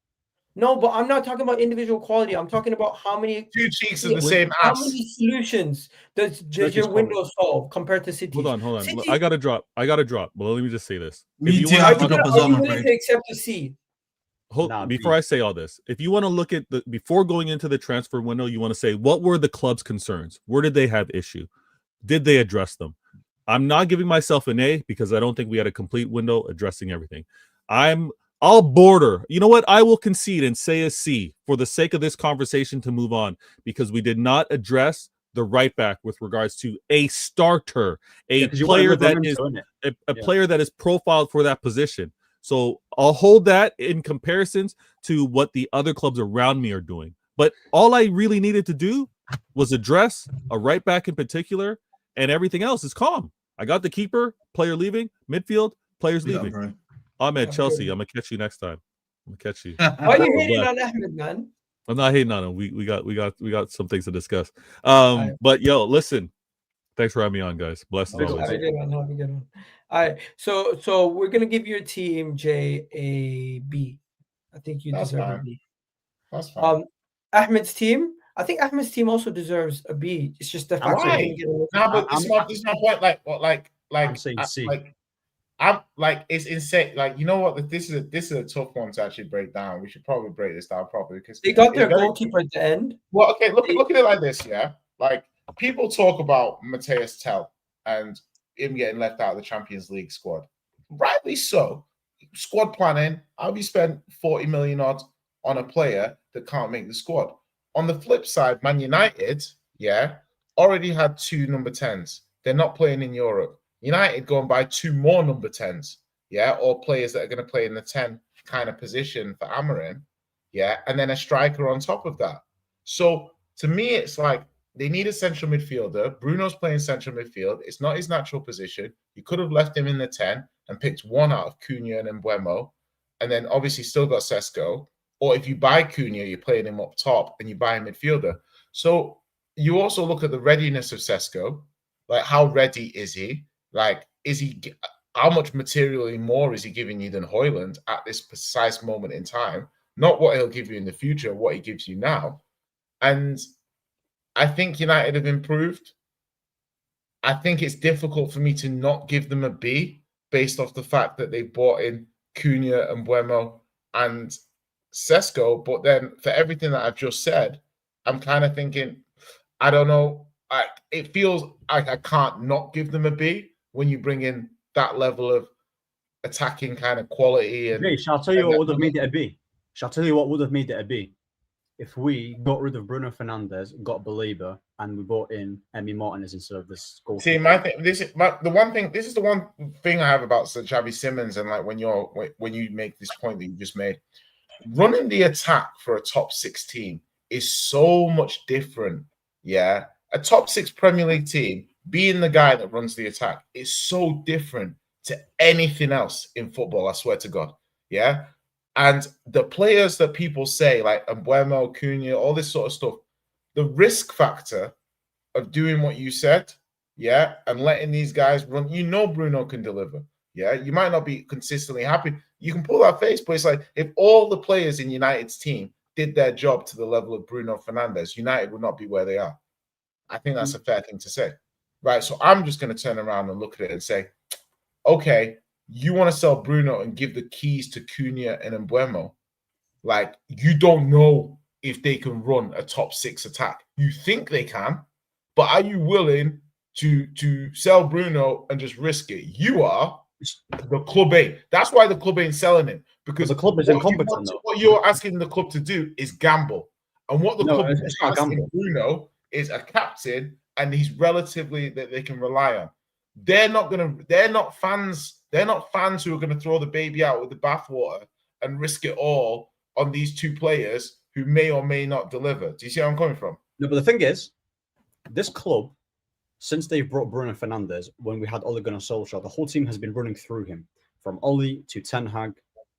No, but I'm not talking about individual quality. I'm talking about how many Two cheeks of the same how ass. many solutions does Turkey's your window solve compared to City? Hold on. City, I gotta drop. Well, let me just say this. Me If you too, wanna- I are have to you drop gonna- as are well, you my willing friend. to accept a C? Before I say all this, if you want to look at before going into the transfer window, you want to say what were the club's concerns? Where did they have issue? Did they address them? I'm not giving myself an A because I don't think we had a complete window addressing everything. I'll border. You know what? I will concede and say a C for the sake of this conversation to move on because we did not address the right back with regards to a starter, player that is a player that is profiled for that position. So I'll hold that in comparisons to what the other clubs around me are doing. But all I really needed to do was address a right back in particular, and everything else is calm. I got the keeper, player leaving, midfield, players leaving. Bro. I'm at Chelsea. I'm gonna catch you next time. I'm gonna catch you. Why are you God hating bless. on Ahmed, man? I'm not hating on him. We got some things to discuss. right. But yo, listen. Thanks for having me on, guys. Blessed as Big up, always. Have a good one. Have a good one. All right. So we're gonna give your team J a B. I think you That's deserve fine. a B. That's fine. Ahmed's team. I think Ahmed's team also deserves a B. It's just the fact that Why? he didn't get a No, but this is my point. Like what? I'm saying C. I'm like it's insane. Like you know what? This is a tough one to actually break down. We should probably break this down properly because They got it's their very- goalkeeper at the end. Well, okay, look at it like this, yeah. Like people talk about Mateus Tell and him getting left out of the Champions League squad. Rightly so. Squad planning. I'll be spent 40 million odds on a player that can't make the squad. On the flip side, Man United, yeah, already had 2 number 10s. They're not playing in Europe. United go and buy 2 more number 10s, yeah, or players that are going to play in the 10 kind of position for Amorim, yeah, and then a striker on top of that. So to me, it's like they need a central midfielder. Bruno's playing central midfield. It's not his natural position. You could have left him in the 10 and picked one out of Cunha and Mbeumo, and then obviously still got Sesko. Or if you buy Cunha, you're playing him up top and you buy a midfielder. So you also look at the readiness of Sesko. Like, how ready is he? Like, how much materially more is he giving you than Højlund at this precise moment in time? Not what he'll give you in the future, what he gives you now. And I think United have improved. I think it's difficult for me to not give them a B based off the fact that they bought in Cunha and Mbeumo and Sesko. But then for everything that I've just said, I'm kind of thinking, I don't know. It feels like I can't not give them a B when you bring in that level of attacking kind of quality. And Hey, shall I tell you what would have made it a B? Shall I tell you what would have made it a B? If we got rid of Bruno Fernandes, got Belieber, and we brought in Emi Martinez instead of this goal. See, this is the one thing I have about Xavi Simons, and like when you make this point that you just made, running the attack for a top 6 team is so much different. Yeah, a top 6 Premier League team being the guy that runs the attack is so different to anything else in football. I swear to God. Yeah. And the players that people say, like Mbeumo, Cunha, all this sort of stuff, the risk factor of doing what you said, yeah, and letting these guys run, Bruno can deliver. Yeah, you might not be consistently happy. You can pull that face, but it's like if all the players in United's team did their job to the level of Bruno Fernandes, United would not be where they are. I think that's a fair thing to say. Right, so I'm just going to turn around and look at it and say, okay, you want to sell Bruno and give the keys to Cunha and Mbeumo. Like, you don't know if they can run a top 6 attack. You think they can, but are you willing to sell Bruno and just risk it? You are. The club ain't. That's why the club ain't selling him. Because the club is incompetent. What you're asking the club to do is gamble. And what the club is asking Bruno is a captain, and he's relatively that they can rely on. They're not fans who are gonna throw the baby out with the bathwater and risk it all on these 2 players who may or may not deliver. Do you see where I'm coming from? No, but the thing is, this club since they've brought Bruno Fernandes, when we had Ole Gunnar Solskjaer, the whole team has been running through him, from Ole to Ten Hag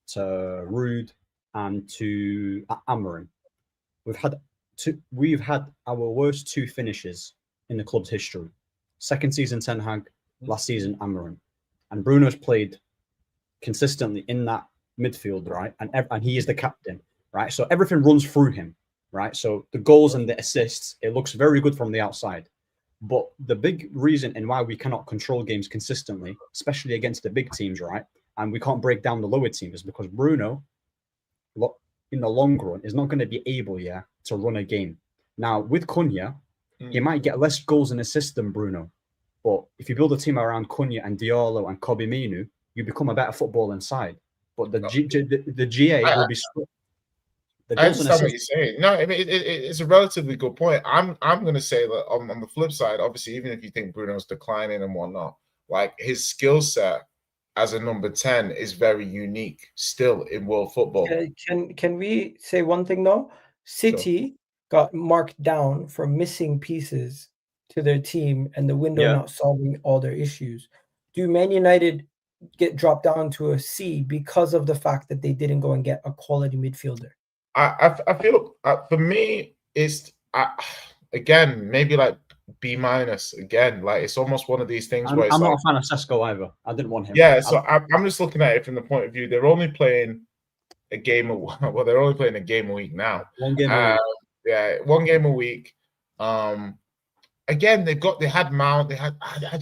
to Ruud and to Amorim. We've had our worst 2 finishes in the club's history. Second season Ten Hag, last season Amorim, and Bruno's played consistently in that midfield, right? And he is the captain, right? So everything runs through him, right? So the goals and the assists, it looks very good from the outside. But the big reason and why we cannot control games consistently, especially against the big teams, right? And we can't break down the lower teams, is because Bruno, in the long run, is not going to be able, to run a game. Now, with Cunha, he might get less goals and assists than Bruno. But if you build a team around Cunha and Diallo and Kobbie Mainoo, you become a better football inside. But the GA will be split. I understand what you're saying. No, I mean it's a relatively good point. I'm going to say that on the flip side, obviously, even if you think Bruno's declining and whatnot, like his skill set as a number 10 is very unique still in world football. Can we say one thing though? City got marked down for missing pieces to their team and the window not solving all their issues. Do Man United get dropped down to a C because of the fact that they didn't go and get a quality midfielder? I feel for me it's again maybe like B- again. Like it's almost one of these things where I'm not a fan of Sesko either. I didn't want him. Yeah, so I'm just looking at it from the point of view they're only playing a game. They're only playing a game a week now. One game a week. Yeah, 1 game a week. Again, they had Mount. They had. I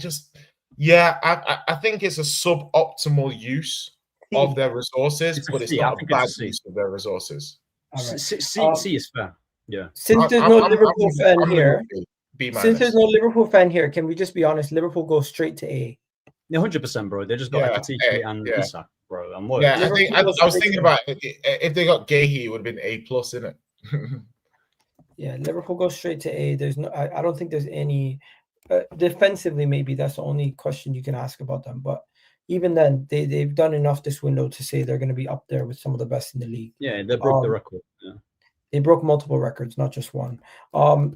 think it's a suboptimal use of their resources, but it's not a bad use of their resources. Right. C is fair. Yeah. Since there's no Liverpool fan here, can we just be honest? Liverpool goes straight to A. Yeah, 100%, bro. They just got Ekitike and Isak, bro. I was thinking about if they got Gahey, it would have been A+, innit? Yeah, Liverpool goes straight to A. There's no, I don't think there's any defensively. Maybe that's the only question you can ask about them. But even then, they've done enough this window to say they're going to be up there with some of the best in the league. Yeah, they broke the record. Yeah. They broke multiple records, not just one.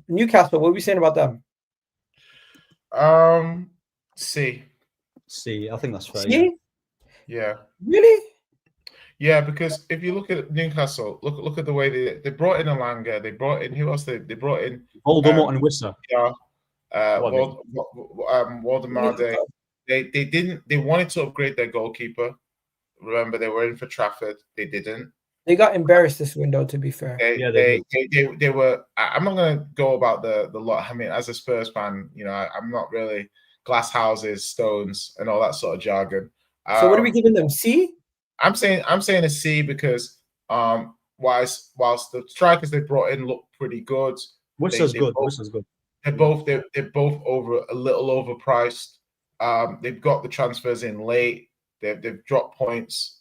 Newcastle, what are we saying about them? C. I think that's fair. C? Yeah. Really? Yeah, because if you look at Newcastle, look at the way they brought in Alanga, they brought in who else? They brought in Voldemort and Wissa. Yeah. Waldemar. They wanted to upgrade their goalkeeper. Remember, they were in for Trafford. They didn't. They got embarrassed this window, to be fair. They were. I'm not going to go about the lot. I mean, as a Spurs fan, I'm not really glass houses, stones, and all that sort of jargon. So what are we giving them? C? I'm saying a C because whilst the strikers they brought in look pretty good. Wissa's good. Wissa's good. They're both over a little overpriced. They've got the transfers in late. They've dropped points.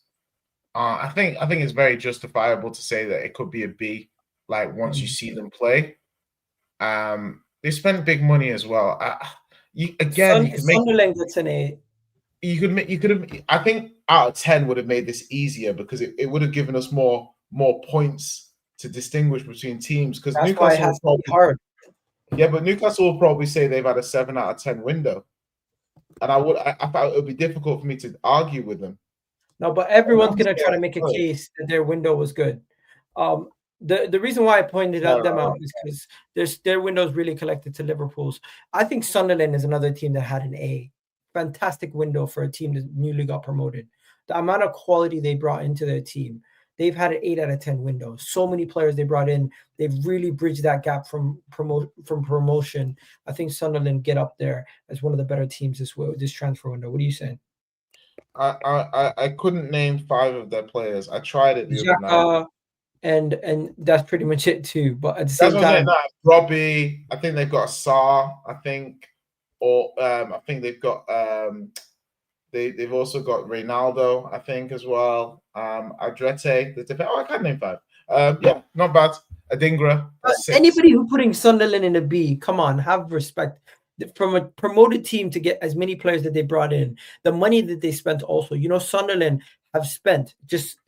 I think it's very justifiable to say that it could be a B. Like once you see them play, they spent big money as well. Sunderland gets an A. You could have. I think out of 10 would have made this easier because it would have given us more points to distinguish between teams. Because Newcastle has to be hard. Yeah, but Newcastle will probably say they've had a 7 out of 10 window, and I thought it would be difficult for me to argue with them. No, but everyone's gonna try to make a case that their window was good. The reason why I pointed them out is because their window is really collected to Liverpool's. I think Sunderland is another team that had an A. Fantastic window for a team that newly got promoted. The amount of quality they brought into their team, they've had an 8 out of 10 window. So many players they brought in, they've really bridged that gap from promotion. I think Sunderland get up there as one of the better teams this transfer window. What are you saying? I couldn't name 5 of their players. I tried it the other night. And that's pretty much it too. But at the same time, Robbie, I think they've got Sarr, I think. Or I think they've got they've also got Reynaldo, I think, as well. Adrete, I can't name 5. Yeah, not bad. Adingra. Anybody who putting Sunderland in a B, come on, have respect. From a promoted team to get as many players that they brought in, the money that they spent also. Sunderland have spent, just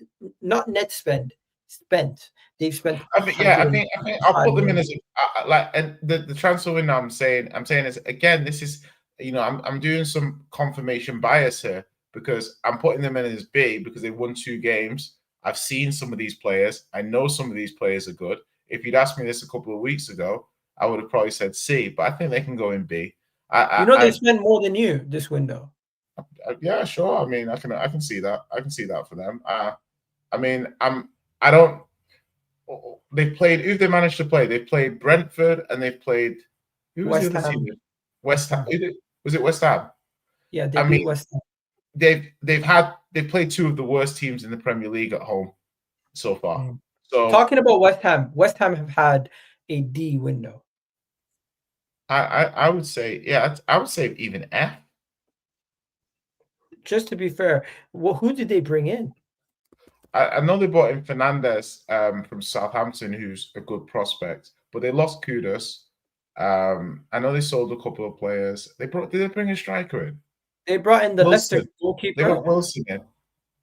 not net spend, spent. They've spent. I think I'll put them in 105 as and the transfer window. I'm saying is again. This is I'm doing some confirmation bias here because I'm putting them in as B because they won 2 games. I've seen some of these players. I know some of these players are good. If you'd asked me this a couple of weeks ago, I would have probably said C. But I think they can go in B. they spend more than you this window. Yeah, sure. I mean, I can see that. I can see that for them. I mean, I don't. They played. Who they managed to play? They played Brentford and they played. Who was the other team? West Ham. Was it West Ham? Yeah, they beat West Ham. They've played 2 of the worst teams in the Premier League at home so far. So talking about West Ham have had a D window. I would say I would say even F. Just to be fair, who did they bring in? I know they brought in Fernandez from Southampton, who's a good prospect, but they lost Kudus. I know they sold a couple of players. Did they bring a striker in? They brought in the Wilson. Leicester goalkeeper. They got Wilson in.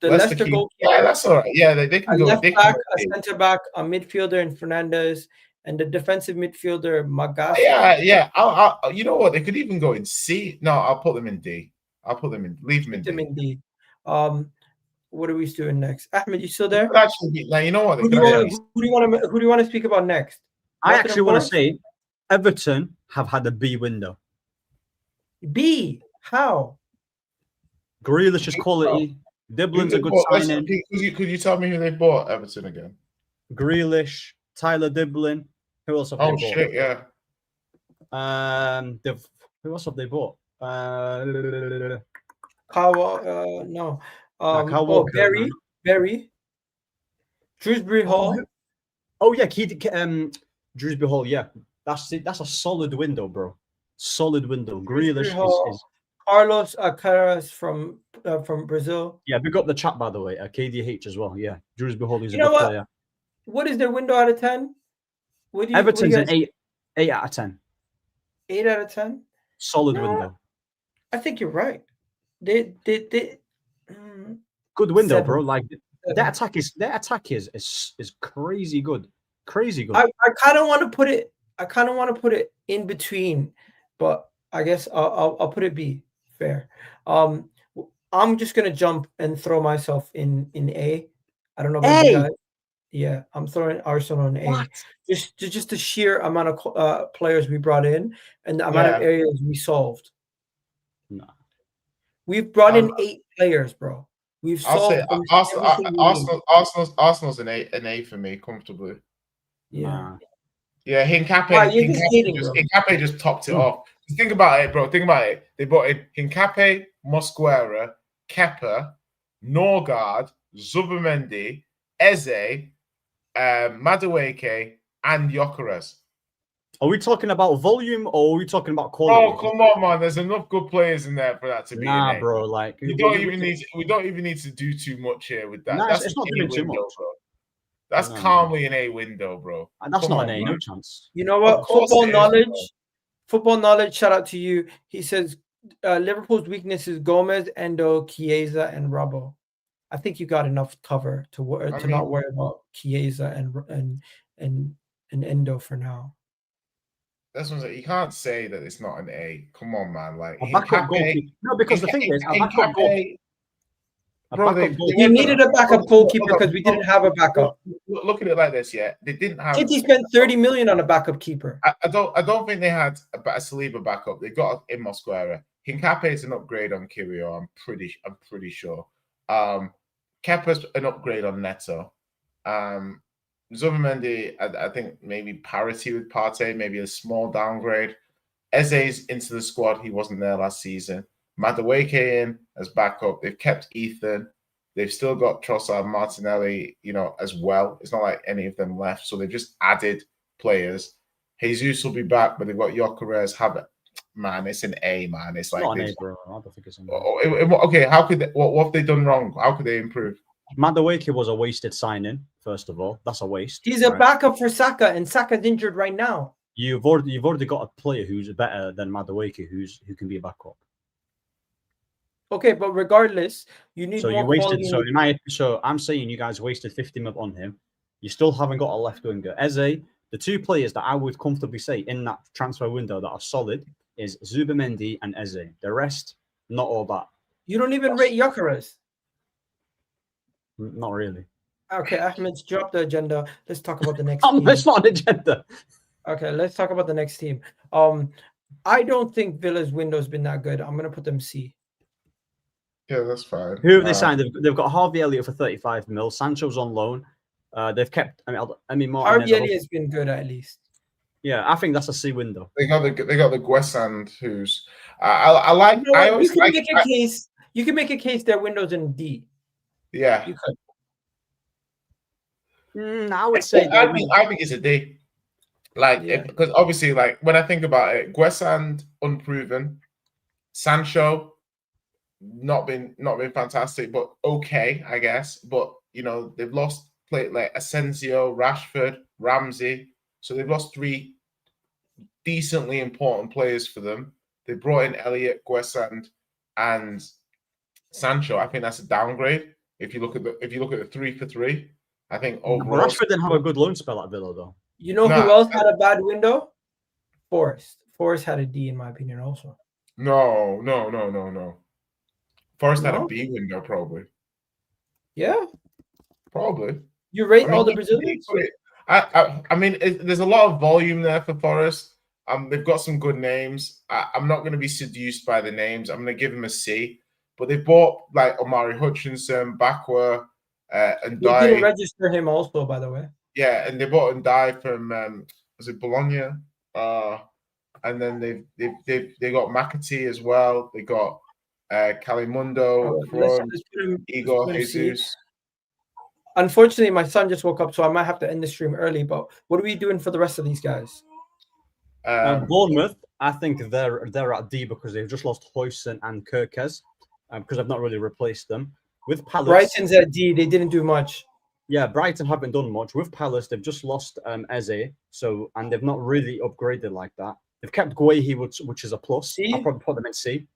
The Leicester goalkeeper. Yeah, that's all right. Yeah, they can a go. Left They back, can a centre back, a midfielder in Fernandez, and the defensive midfielder Magas. Yeah. I'll you know what? They could even go in C. No, I'll put them in D. I'll put them in. Leave them in D. What are we doing next? Ahmed, you still there? Actually, now you know what? Who do you want to speak about next? I actually want to say Everton have had a B window. B? How? Grealish is quality. Diblin's a good signing. Could you tell me who they bought, Everton, again? Grealish, Tyler Diblin. Who else have they bought? Shit, yeah. Who else have they bought? No. Barry. Shrewsbury Hall. Oh yeah, Shrewsbury Hall. Yeah, that's it. That's a solid window, bro. Solid window. Grealish is Carlos Alcaraz from Brazil. Yeah, big up the chat, by the way. KDH as well. Yeah, Shrewsbury Hall is a good player. What is their window out of 10? Everton's an 8 out of 10. 8 out of 10. Solid window. I think you're right. They good window, 7. Bro. Like their attack is crazy good. Crazy good. I kind of want to put it. In between, but I guess I'll put it B. Fair. I'm just gonna jump and throw myself in A. I don't know about you guys. Yeah, I'm throwing Arsenal in A. Just the sheer amount of players we brought in and the amount of areas we solved. No. We've brought in 8 players, bro. We've solved. Arsenal's an A for me comfortably. Yeah. Yeah, Hincapié just topped it off. Think about it, bro. Think about it. They brought in Hincapié, Mosquera, Kepa, Norgard, Zubimendi, Eze, Madueke, and Gyökeres. Are we talking about volume or are we talking about quality? Oh, come on, man. There's enough good players in there for that to be an A. Bro. Like we don't even need to do too much here with that. It's not doing too much, bro. That's calmly an A window, bro. And that's not an A, no chance. You know what? Football knowledge. Shout out to you. He says Liverpool's weakness is Gomez, Endo, Chiesa, and Robbo. I think you got enough cover to not worry about Chiesa and Endo for now. That's what I'm saying. You can't say that it's not an A. Come on, man. Like no, because the thing is, we needed a backup goalkeeper because we didn't have a backup. Look at it like this, yeah. They didn't have. City spent 30 million on a backup keeper. I don't think they had a Saliba backup. They got in Mosquera. Hincapié is an upgrade on Kirio. I'm pretty sure. Kepa's an upgrade on Neto. Zubimendi, I think maybe parity with Partey, maybe a small downgrade. Eze's into the squad. He wasn't there last season. Madueke in as backup. They've kept Ethan. They've still got Trossard, Martinelli, as well. It's not like any of them left. So they've just added players. Jesus will be back, but they've got Gyökeres. Man, it's an A, man. It's like not an A, bro. I don't think it's an A. Okay, how could what have they done wrong? How could they improve? Madueke was a wasted signing. First of all, that's a waste. He's a backup for Saka, and Saka's injured right now. You've already got a player who's better than Madueke, who can be a backup. Okay, but regardless, you need. So you wasted. So I'm saying you guys wasted 50 mil on him. You still haven't got a left winger. Eze, the two players that I would comfortably say in that transfer window that are solid is Zubimendi and Eze. The rest, not all that. You don't even rate Gyökeres. Not really. Okay, Ahmed's dropped the agenda. Let's talk about the next team. It's not an agenda. Okay, let's talk about the next team. I don't think Villa's window's been that good. I'm gonna put them C. Yeah, that's fine. Who have they signed? They've got Harvey Elliott for 35 mil. Sancho's on loan. They've kept. I mean, Harvey Elliott has been good at least. Yeah, I think that's a C window. They got the Guessand, who's I like. You know I what? always You can like. make a case. You can make a case their window's in D. Yeah, You could. I would say. I think it's a D. Like, Yeah. because obviously, like when I think about it, Guessand unproven, Sancho not been fantastic, but okay, I guess. But you know, they've lost like Asensio, Rashford, Ramsey, so they've lost 3 decently important players for them. They brought in Elliott, Guessand, and Sancho. I think that's a downgrade. If you look at the 3 for 3, I think overall. Rashford didn't have a good loan spell at Villa though. You know who else had a bad window? Forrest. Forrest had a D in my opinion also. No. Forrest had a No? B window, probably. Yeah. Probably. You rate I mean, all the Brazilians? I mean, there's a lot of volume there for Forest. They've got some good names. I'm not going to be seduced by the names. I'm going to give them a C. But they bought like Omari Hutchinson, Bakwa, and They didn't register him also, by the way. Yeah, and they bought Ndai from was it Bologna? And then they got McAtee as well. They got Calimundo from Igor Jesus. Unfortunately, my son just woke up, so I might have to end the stream early. But what are we doing for the rest of these guys? Bournemouth, I think they're at D because they've just lost Huijsen and Kerkez because I've not really replaced them. With Palace, Brighton's at D. They didn't do much. Yeah, Brighton haven't done much. With Palace, they've just lost Eze, and they've not really upgraded like that. They've kept Guehi, which is a plus. C? I'll probably put them at C.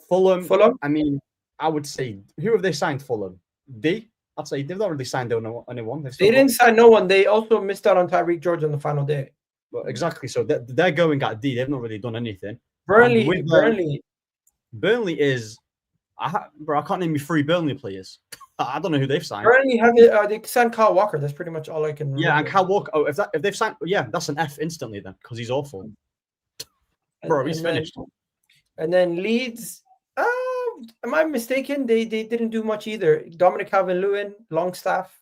Fulham. I mean, I would say, who have they signed Fulham? D? I'd say they've not really signed anyone. They didn't sign no one. They also missed out on Tyreek George on the final day. Well, exactly. So they're going at D. They've not really done anything. Burnley is... I can't name you 3 Burnley players. I don't know who they've signed. Burnley they signed Kyle Walker. That's pretty much all I can remember. Yeah, and Kyle Walker. Oh, if they've signed... Yeah, that's an F instantly then because he's awful. Bro, he's finished. And then Leeds... am I mistaken? They didn't do much either. Dominic Calvert-Lewin, Longstaff.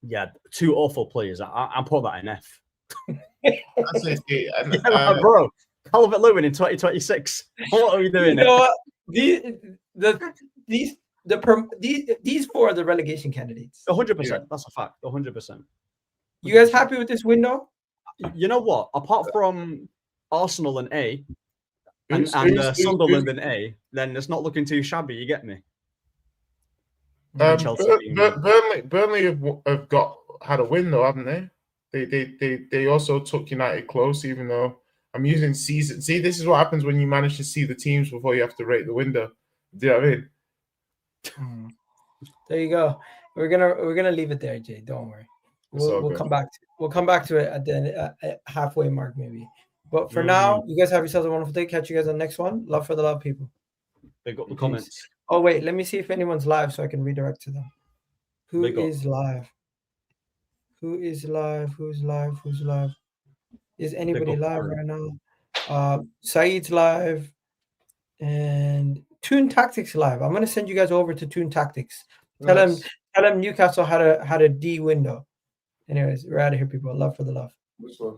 Yeah, 2 awful players. I'm putting that in F. Yeah, bro, Calvert-Lewin in 2026. What are we doing? You know what? These 4 are the relegation candidates. 100%. That's a fact. 100%. You guys happy with this window? You know what? Apart from Arsenal and A, and Sunderland and A, then it's not looking too shabby. You get me? Burnley have had a win though, haven't they? They also took United close, even though I'm using season. See, this is what happens when you manage to see the teams before you have to rate the window. Do you know what I mean? There you go. We're gonna leave it there, Jay. Don't worry. We'll come back. We'll come back to it at the halfway mark, maybe. But for now, you guys have yourselves a wonderful day. Catch you guys on the next one. Love for the love, people. They got the comments. Oh wait, let me see if anyone's live so I can redirect to them. Who is live? Who's live? Is anybody live right now? Saeed's live and Toon Tactics live. I'm gonna send you guys over to Toon Tactics. Tell him Newcastle had a D window. Anyways, we're out of here, people. Love for the love. Which one?